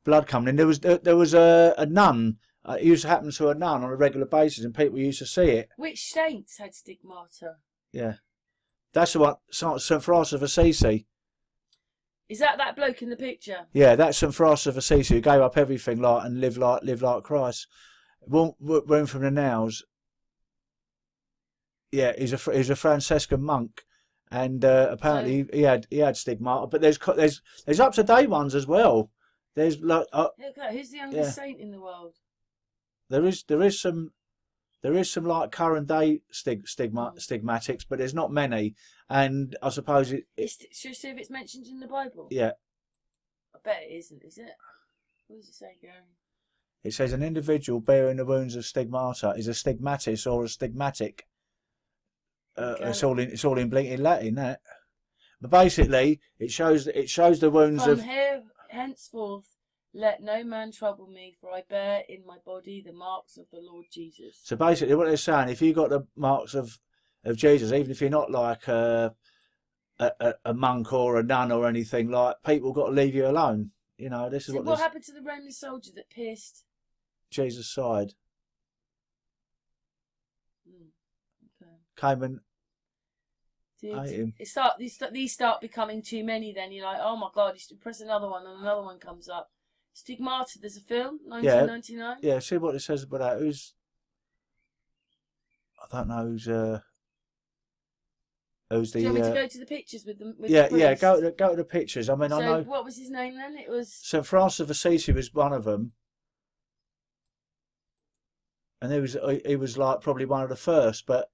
blood coming in. There was a nun. It used to happen to a nun on a regular basis, and people used to see it. Which saints had stigmata? Yeah, that's the one. St. Francis of Assisi. Is that bloke in the picture? Yeah, that's St. Francis of Assisi who gave up everything like and lived like Christ. Room from the nails. Yeah, he's a Franciscan monk, and apparently he had stigmata. But there's up to date ones as well. There's like who's the youngest saint in the world? There is some like current day stigmatics, but there's not many. And I suppose should we see if it's mentioned in the Bible? Yeah. I bet it isn't, is it? What does it say, Gary? It says an individual bearing the wounds of stigmata is a stigmatis or a stigmatic. It's all in blinking Latin, that. But basically, it shows the wounds From here henceforth, let no man trouble me, for I bear in my body the marks of the Lord Jesus. So basically, what they're saying, if you got the marks of Jesus, even if you're not like a monk or a nun or anything, like people got to leave you alone. You know, this is what happened to the Roman soldier that pierced Jesus' side. Okay. Came and ate him. These start becoming too many. Then you're like, oh my god! You press another one, and another one comes up. Stigmata. There's a film, 1999. Yeah. See what it says about that. I don't know who's the. Do you want me to go to the pictures with them? Go to the pictures. I mean, I know. What was his name then? It was St. Francis of Assisi was one of them, and he was like probably one of the first. But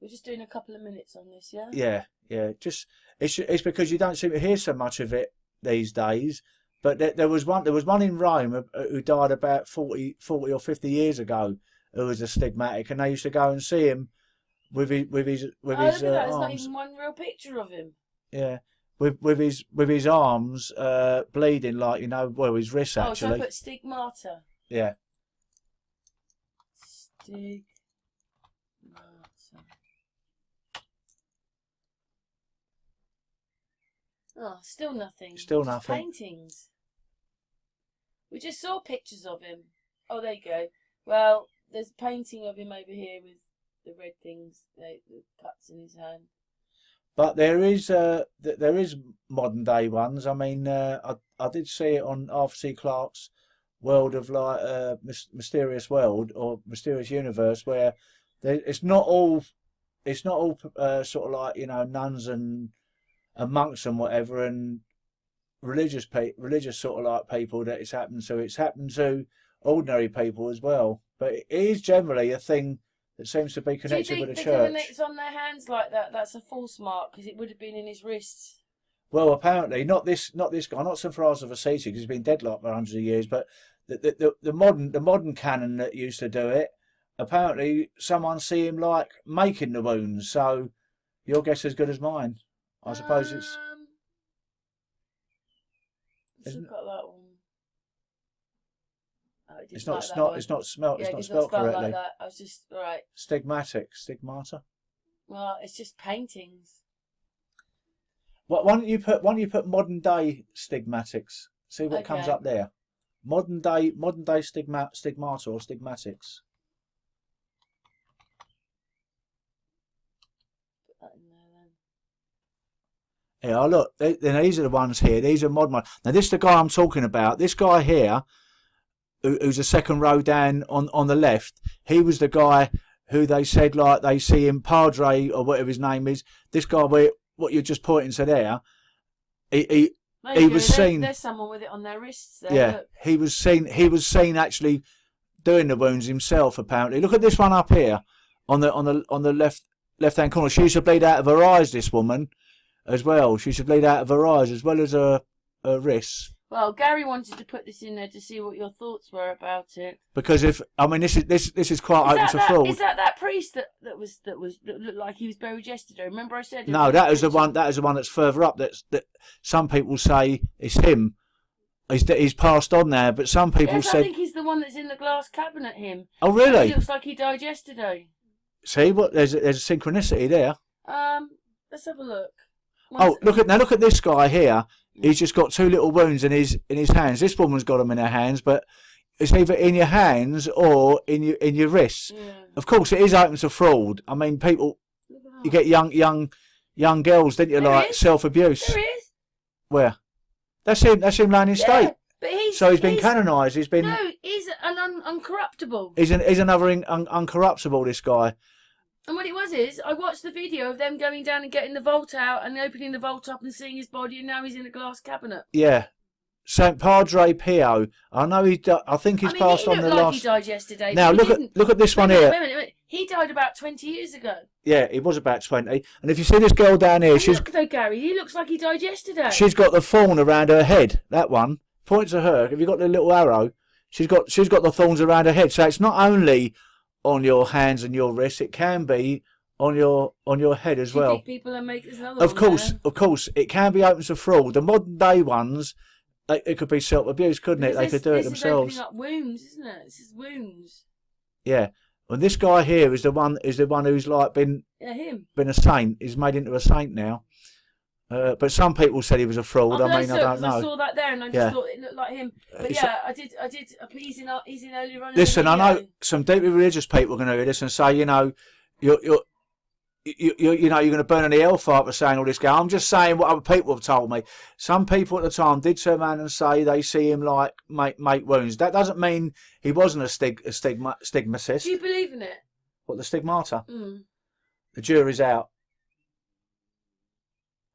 we're just doing a couple of minutes on this, yeah. Yeah. Just it's because you don't seem to hear so much of it these days. But there was one in Rome who died about 40 or 50 years ago, who was a stigmatic, and they used to go and see him. With his look at that. There's not even one real picture of him. Yeah, with his arms bleeding, like his wrists actually. Oh, so I put stigmata. Yeah. Stigmata. Oh, still nothing. Still just nothing. Paintings. We just saw pictures of him. Oh, there you go. Well, there's a painting of him over here with the red things, the cuts in his hand. But there is modern day ones. I mean, I did see it on Arthur C. Clarke's World of like Mysterious World or Mysterious Universe, where it's not all sort of like nuns and monks and whatever and religious sort of like people that it's happened to. It's happened to ordinary people as well, but it is generally a thing that seems to be connected with the church. When it's on their hands like that, that's a false mark because it would have been in his wrists. Well, apparently not this guy, not St. Francis of Assisi, because he's been dead like for hundreds of years. But the modern canon that used to do it, apparently someone see him like making the wounds. So your guess is as good as mine. I suppose it's. Let's look at that one. It's not spelt correctly. Like that. I was just right. Stigmata. Well, it's just paintings. Why don't you put modern day stigmatics? See what comes up there. Modern day stigmata or stigmatics. Put that in there then. Yeah, look. These are the ones here. These are modern ones. Now, this is the guy I'm talking about. This guy here, who's the second row down on the left, he was the guy who they said like they see him, Padre or whatever his name is. This guy, what you're just pointing to there, he There he you go. was seen. There's someone with it on their wrists there. Yeah, Look. he was seen. He was seen actually doing the wounds himself. Apparently, look at this one up here on the left hand corner. She used to bleed out of her eyes. This woman, as well. She used to bleed out of her eyes as well as her wrists. Well, Gary wanted to put this in there to see what your thoughts were about it. Because this is quite open to fraud. Is that priest that looked like he was buried yesterday? Remember I said? No, that is the one. That is the one that's further up. That some people say it's him. He's passed on there, but some people Yes, said. I think he's the one that's in the glass cabinet. Him. Oh, really? He looks like he died yesterday. See what? There's a synchronicity there. Let's have a look. Look at this guy here. He's just got two little wounds in his hands. This woman's got them in her hands, but it's either in your hands or in your wrists. Yeah. Of course, it is open to fraud. I mean, people, you get young girls, didn't you, There like is. self-abuse. There is. Where? That's him laying in state. But He's been canonised. He's been. No, he's an uncorruptible. He's another uncorruptible. This guy. And what it was is, I watched the video of them going down and getting the vault out and opening the vault up and seeing his body, and now he's in a glass cabinet. Yeah. Saint Padre Pio. I know I think he's passed on the like last. He died yesterday. Now look at this one here. Wait a minute. He died about 20 years ago. Yeah, he was about 20. And if you see this girl down here, Look though, Gary, he looks like he died yesterday. She's got the thorn around her head. That one. Point to her. Have you got the little arrow? She's got the thorns around her head. So it's not only on your hands and your wrists. It can be on your head as well. Think people are making another Of course, it can be open to fraud. The modern day ones, it could be self-abuse, couldn't it? They could do it themselves. This is opening up wounds, isn't it? This is wounds. Yeah. And this guy here is the one who's like been a saint. He's made into a saint now. But some people said he was a fraud. I mean, I don't know. I saw that there, and I just thought it looked like him. But I did. He's in early running. Listen, I know some deeply religious people are going to hear this and say, you know, you're going to burn in the hellfire for saying all this. I'm just saying what other people have told me. Some people at the time did turn around and say they see him like make wounds. That doesn't mean he wasn't a stigmatist. Do you believe in it? What, the stigmata? Mm. The jury's out.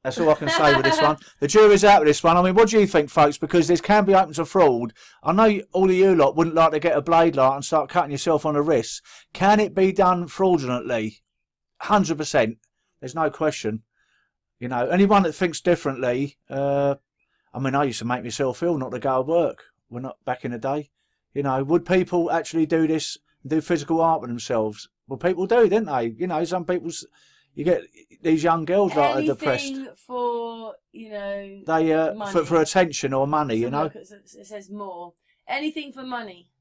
That's all I can say with this one. The jury's out with this one. I mean, what do you think, folks? Because this can be open to fraud. I know all of you lot wouldn't like to get a blade light and start cutting yourself on the wrists. Can it be done fraudulently? 100%. There's no question. You know, anyone that thinks differently, I mean, I used to make myself ill not to go to work. We're not back in the day. You know, would people actually do this, do physical art with themselves? Well, people do, didn't they? You know, some people, you get these young girls like are depressed. Anything for, they money. for attention or money, you know. Look, it says more. Anything for money.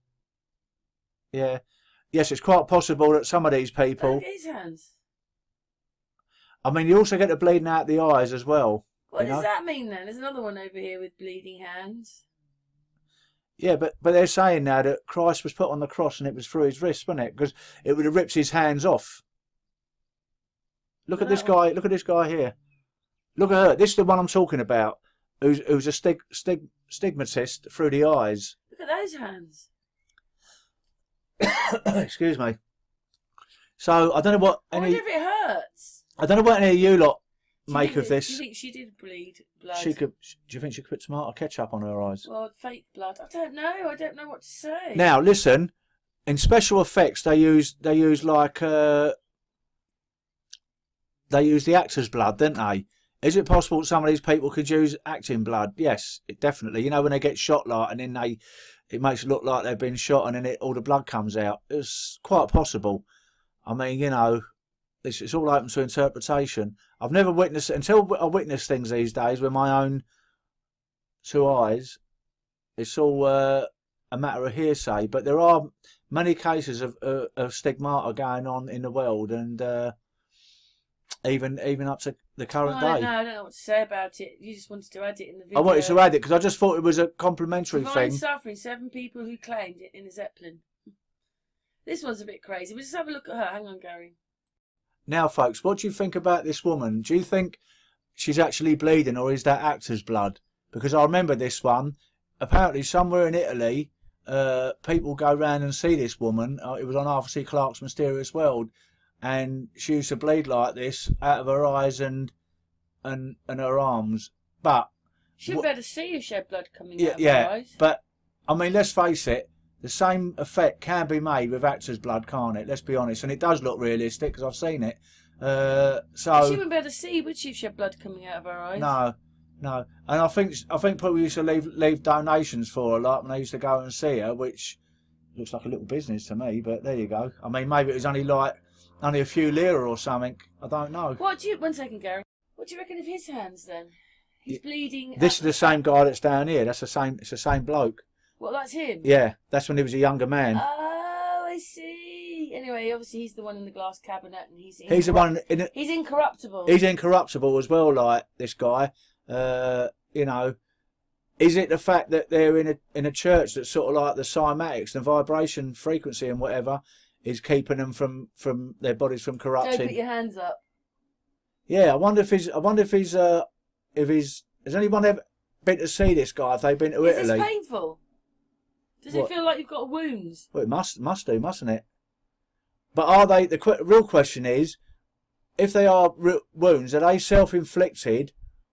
Yeah. Yes, it's quite possible that some of these people. Look at his hands. I mean, you also get the bleeding out the eyes as well. What does that mean then? There's another one over here with bleeding hands. Yeah, but they're saying now that Christ was put on the cross and it was through his wrist, wasn't it? Because it would have ripped his hands off. Look at this guy. Look at this guy here. Look at her. This is the one I'm talking about. Who's a stigmatist through the eyes. Look at those hands. Excuse me. So I don't know what I wonder if it hurts. I don't know what any of you lot make of this. Do you think she did bleed blood? Do you think she could put tomato ketchup on her eyes? Well, fake blood. I don't know. I don't know what to say. Now listen. In special effects, they use like they use the actor's blood, don't they? Is it possible some of these people could use acting blood? Yes, definitely. You know, when they get shot like, and then it makes it look like they've been shot, and then all the blood comes out. It's quite possible. I mean, you know, it's all open to interpretation. I've never witnessed, until I witness things these days with my own two eyes, it's all a matter of hearsay. But there are many cases of stigmata going on in the world, and even up to the current day. I don't know what to say about it. You just wanted to add it in the video. I wanted to add it because I just thought it was a complimentary Divine thing. suffering, 7 people who claimed it in a Zeppelin. This one's a bit crazy. We'll just have a look at her. Hang on, Gary. Now, folks, what do you think about this woman? Do you think she's actually bleeding, or is that actor's blood? Because I remember this one. Apparently, somewhere in Italy, people go round and see this woman. It was on Arthur C. Clarke's Mysterious World, and she used to bleed like this out of her eyes and her arms. But Should be able to see you shed blood coming Yeah, out of her eyes. but I mean, let's face it. The same effect can be made with actors' blood, can't it? Let's be honest, and it does look realistic because I've seen it. But she So wouldn't be able to see, would she, if she had blood coming out of her eyes? no, no, and I think people used to leave donations for her, like when they used to go and see her, which looks like a little business to me. But there you go. I mean, maybe it was only a few lira or something. I don't know. What do you... One second, Gary. What do you reckon of his hands, then? He's bleeding... This is the same guy that's down here. That's the same. It's the same bloke. Well, that's him? Yeah, that's when he was a younger man. Oh, I see. Anyway, obviously he's the one in the glass cabinet, and he's the one he's incorruptible. He's incorruptible as well, like this guy. You know, is it the fact that they're in a church that's sort of like the cymatics, the vibration frequency and whatever is keeping them from their bodies from corrupting? Don't put your hands up. Yeah, I wonder if he's has anyone ever been to see this guy? Have they been to Italy? Is this painful? Does it feel like you've got wounds? Well, it must do, mustn't it? But are they? The real question is, if they are wounds, are they self-inflicted,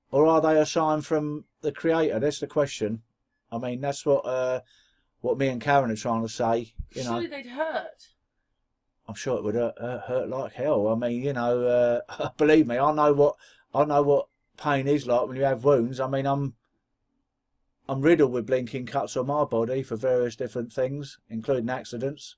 or are they a sign from the Creator? That's the question. I mean, that's what me and Karen are trying to say. You know, surely they'd hurt. I'm sure it would hurt like hell. I mean, you know, believe me, I know what pain is like when you have wounds. I mean, I'm riddled with blinking cuts on my body for various different things, including accidents.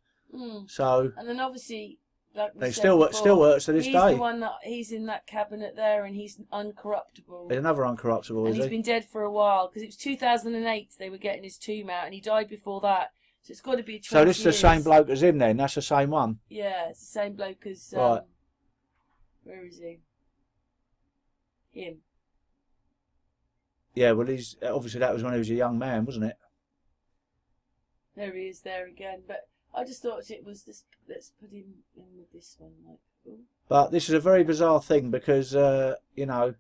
So, and then obviously, like we they said still before, works to this day. He's the one he's in that cabinet there, and he's uncorruptible. There's another uncorruptible, and is he's he? been dead for a while because it was 2008 they were getting his tomb out, and he died before that. So it's got to be 20 So this is the years. same bloke as him then? That's the same one? Yeah, it's the same bloke as... Right. Where is he? Him. Yeah, well, he's obviously that was when he was a young man, wasn't it? There he is there again. But I just thought it was this... Let's put him in with this one. Like, ooh. But this is a very bizarre thing because, you know,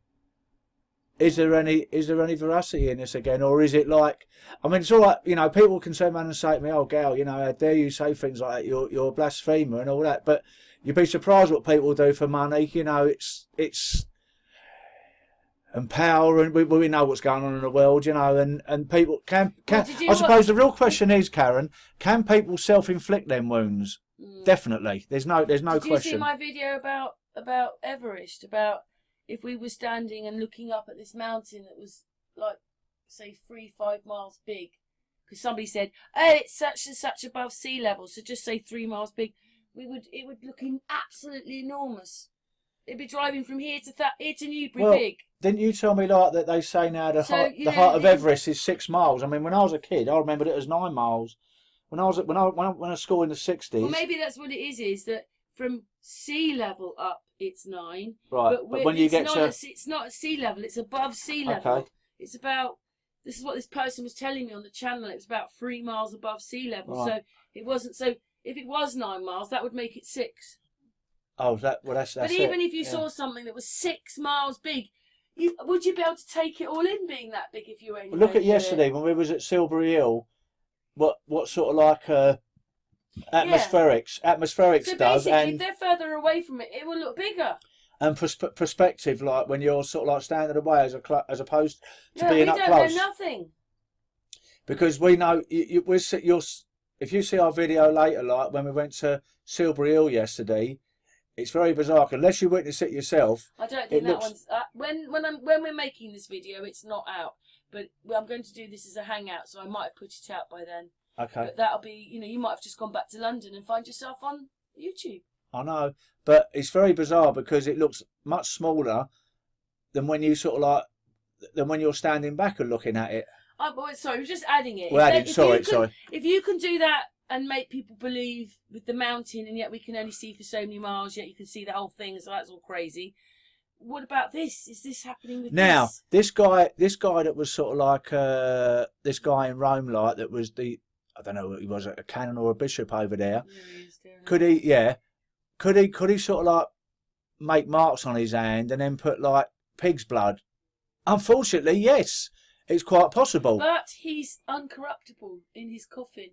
is there any veracity in this again, or is it like? I mean, it's all right. You know, people can turn around and say to me, "Oh, Gal, you know, how dare you say things like that? You're a blasphemer and all that." But you'd be surprised what people do for money. You know, it's and power, and we know what's going on in the world. You know, and people can. I suppose the real question is, Karen, can people self-inflict them wounds? Definitely. There's no Did question. Did you see my video about Everest? About if we were standing and looking up at this mountain that was like, say, 3-5 miles big, because somebody said, "Oh, it's such and such above sea level, so just say 3 miles big." It would look absolutely enormous. It'd be driving from here to Newbury big. Didn't you tell me like that they say now the height of Everest is 6 miles? I mean, when I was a kid, I remembered it as 9 miles. When I went to school in the 60s. Well, maybe that's what it is that from sea level up it's 9. Right, but when you get to... It's not at sea level, it's above sea level. Okay. It's about... This is what this person was telling me on the channel. It was about 3 miles above sea level. Right. So it wasn't... So if it was 9 miles, that would make it 6. Oh, that's But even if you saw something that was 6 miles big, would you be able to take it all in being that big if you were anywhere? Look at yesterday when we was at Silbury Hill. What sort of like atmospherics so does, basically, and if they're further away from it, it will look bigger. And perspective, like when you're sort of like standing away as opposed to being up close. We don't know nothing. Because we know if you see our video later, like when we went to Silbury Hill yesterday, it's very bizarre. Unless you witness it yourself, I don't think that one's when we're making this video, it's not out. But I'm going to do this as a hangout, so I might have put it out by then. Okay. But that'll be, you might have just gone back to London and find yourself on YouTube. I know, but it's very bizarre because it looks much smaller than when you than when you're standing back and looking at it. Sorry, we're just adding it. Well, sorry. If you can do that and make people believe with the mountain, and yet we can only see for so many miles, yet you can see the whole thing, so that's all crazy. What about this? Is this happening with now? This guy that was sort of like this guy in Rome, like that was I don't know, he was a canon or a bishop over there. Could he sort of like make marks on his hand and then put like pig's blood? Unfortunately, yes, it's quite possible. But he's uncorruptible in his coffin.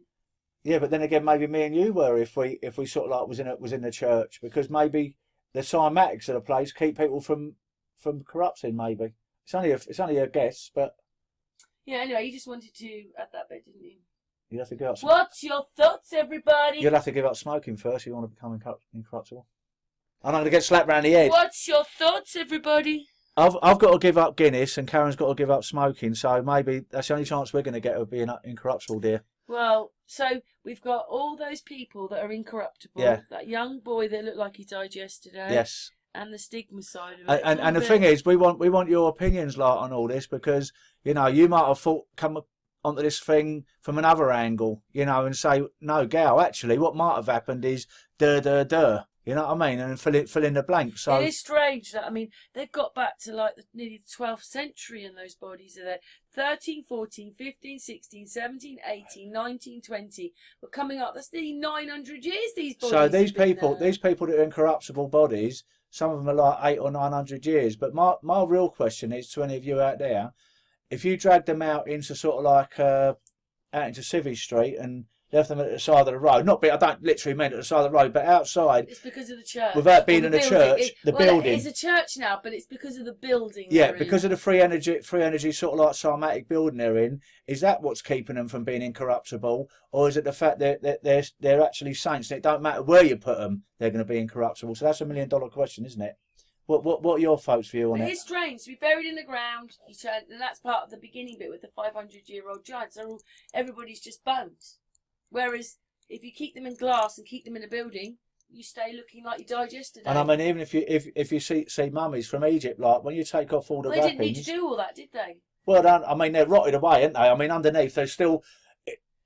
Yeah, but then again, maybe me and you were if we sort of like was in the church, because maybe the cymatics of the place keep people from corrupting. Maybe it's only a guess, but Yeah, anyway, you just wanted to add that bit, didn't you? You have to give up. What's your thoughts, everybody? You'll have to give up smoking first if you want to become incorruptible. I'm not going to get slapped round the head. What's your thoughts, everybody? I've got to give up Guinness, and Karen's got to give up smoking. So maybe that's the only chance we're going to get of being incorruptible, dear. Well, so we've got all those people that are incorruptible. Yeah. That young boy that looked like he died yesterday. Yes. And the stigma side of it. And the thing is, we want your opinions, like, on all this, because you might have come onto this thing from another angle, and say, no, gal, actually, what might have happened is you know what I mean, and fill in the blank. So it is strange that, they've got back to like nearly the 12th century, and those bodies are there. 13, 14, 15, 16, 17, 18, 19, 20. We're coming up. That's nearly 900 years. These bodies. So these people that are incorruptible bodies, some of them are like 800 or 900 years. But my real question is to any of you out there: if you dragged them out into sort of like out into Civvy Street and left them at the side of the road, I don't literally mean at the side of the road, but outside. It's because of the church. Without being in a church, the building. It's a church now, but it's because of the building. Yeah, because of the free energy sort of like cymatic building they're in. Is that what's keeping them from being incorruptible, or is it the fact that they're actually saints? And it don't matter where you put them, they're going to be incorruptible. So that's $1 million question, isn't it? What are your folks' view on it? It's strange to be buried in the ground. And that's part of the beginning bit with the 500-year-old giants. Everybody's just bones. Whereas if you keep them in glass and keep them in a building, you stay looking like you died yesterday. And even if you see mummies from Egypt, like when you take off all the wrappings, they didn't need to do all that, did they? Well, they're rotted away, aren't they? Underneath they're still.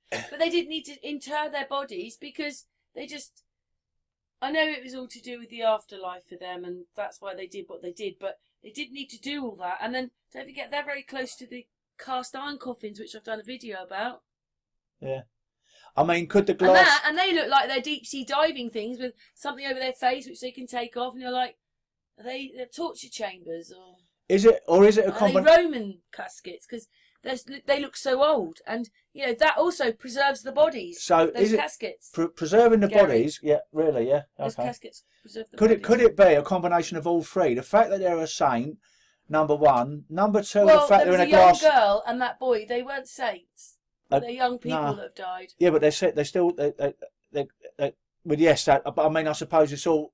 But they didn't need to inter their bodies because they just. I know it was all to do with the afterlife for them, and that's why they did what they did. But they didn't need to do all that. And then don't forget, they're very close to the cast iron coffins, which I've done a video about. Yeah. Could the glass... And they look like they're deep sea diving things with something over their face which they can take off, and you're like, they're torture chambers, or is it a combination? Roman caskets, because they look so old, and that also preserves the bodies. So those caskets preserving the bodies? Yeah, really, yeah. Okay. Those caskets preserve the bodies. Could it be a combination of all three? The fact that they're a saint, number one. Number two, the fact they're in a glass. Young girl and that boy, they weren't saints. They're young people that have died. Yeah, but they still. Well, yes, but I suppose it's all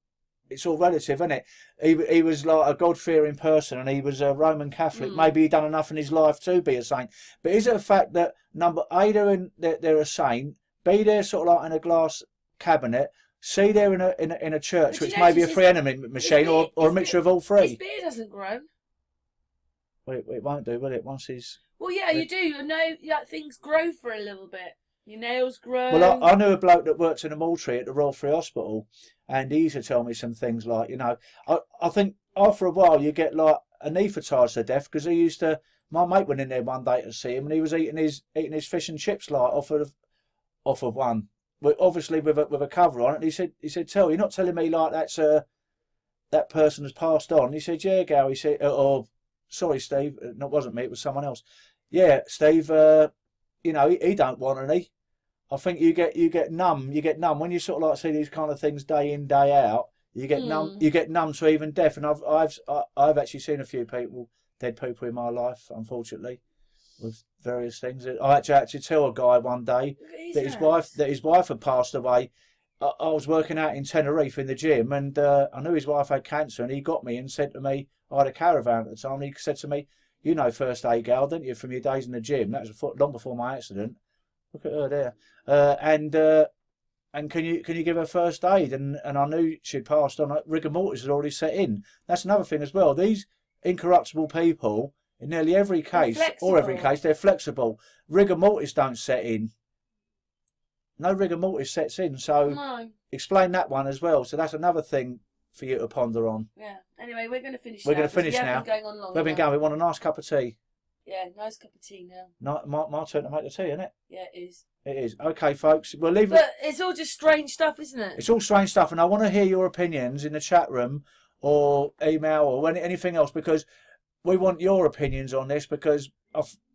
relative, isn't it? He was like a God-fearing person, and he was a Roman Catholic. Maybe he'd done enough in his life to be a saint. But is it a fact that number A, they're a saint? B, they're sort of like in a glass cabinet. C, they're in a church, which may be a free enemy machine, or a mixture of all three. His beard hasn't grown. Well, it won't do, will it? Once he's... Well, yeah, you do. You know, things grow for a little bit. Your nails grow. Well, I knew a bloke that worked in a mortuary at the Royal Free Hospital, and he used to tell me some things like, I think after a while you get like anaesthetised to death, because he used to. My mate went in there one day to see him, and he was eating his fish and chips like off of one, obviously with a cover on it. And he said, "Tell, you're not telling me like that person has passed on." He said, "Yeah, Gal." He said, "Sorry, Steve, no, it wasn't me, it was someone else." "Yeah, Steve, he don't want any." I think you get numb. You get numb when you sort of like see these kind of things day in, day out. You get numb. You get numb to even death. And I've actually seen a few dead people in my life, unfortunately, with various things. I had to tell a guy one day that his wife had passed away. I was working out in Tenerife in the gym, and I knew his wife had cancer, and he got me and said to me, I had a caravan at the time, and he said to me, "You know first aid, Gal, didn't you, from your days in the gym?" That was long before my accident. Look at her there. And can you give her first aid? And I knew she'd passed on. Rigor mortis had already set in. That's another thing as well. These incorruptible people, in nearly every case, they're flexible. Rigor mortis don't set in. No rigor mortis sets in. So explain that one as well. So that's another thing for you to ponder on. Yeah. Anyway, we're going to finish. We're going to finish now. Been going on long. We've been going. We want a nice cup of tea. Yeah, nice cup of tea now. No, my turn to make the tea, isn't it? Yeah, it is. It is. Okay, folks. We'll leave it. But it's all just strange stuff, isn't it? It's all strange stuff, and I want to hear your opinions in the chat room or email or anything else, because we want your opinions on this, because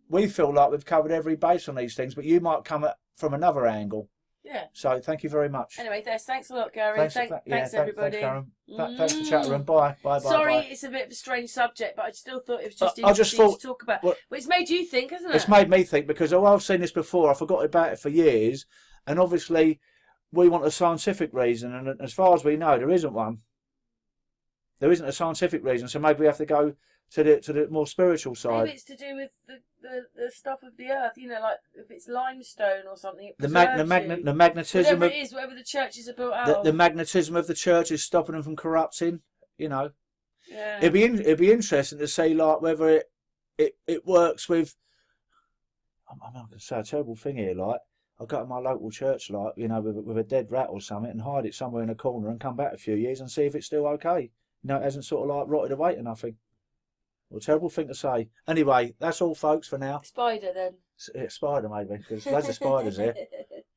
we feel like we've covered every base on these things, but you might come at from another angle. Yeah. So thank you very much. Anyway, thanks a lot, Gary. Thanks, Thanks everybody. Thanks, Karen. Thanks for chat room. Bye. Sorry, Bye. it's a bit of a strange subject, but I still thought it was just I just interesting thought, to talk about. well, But it's made you think, hasn't it? It's made me think, because although I've seen this before, I forgot about it for years, and obviously we want a scientific reason, and as far as we know, there isn't one. There isn't a scientific reason, so maybe we have to go to the more spiritual side. Maybe it's to do with the stuff of the earth, you know, like if it's limestone or something. It The preserves magnetism whatever of it is, whatever the churches are built out the of. magnetism of the church is stopping them from corrupting. You know, Yeah. it'd be interesting to see like whether it works with. I'm going to say a terrible thing here, like I'll go to my local church, like you know, with a dead rat or something, and hide it somewhere in a corner, and come back a few years and see if it's still okay. You know, it hasn't sort of like rotted away to nothing. Well, terrible thing to say. Anyway, that's all, folks, for now. Spider, then. Spider, maybe. There's loads of spiders here.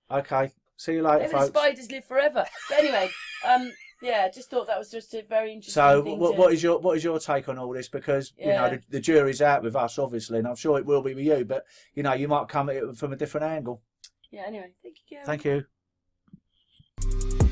Okay. See you later, Maybe folks. the spiders live forever. But anyway, yeah, just thought that was just a very interesting So, thing what is your take on all this? Because you know the jury's out with us, obviously, and I'm sure it will be with you. But you know, you might come at it from a different angle. Yeah. Anyway, thank you, Gary. Thank you.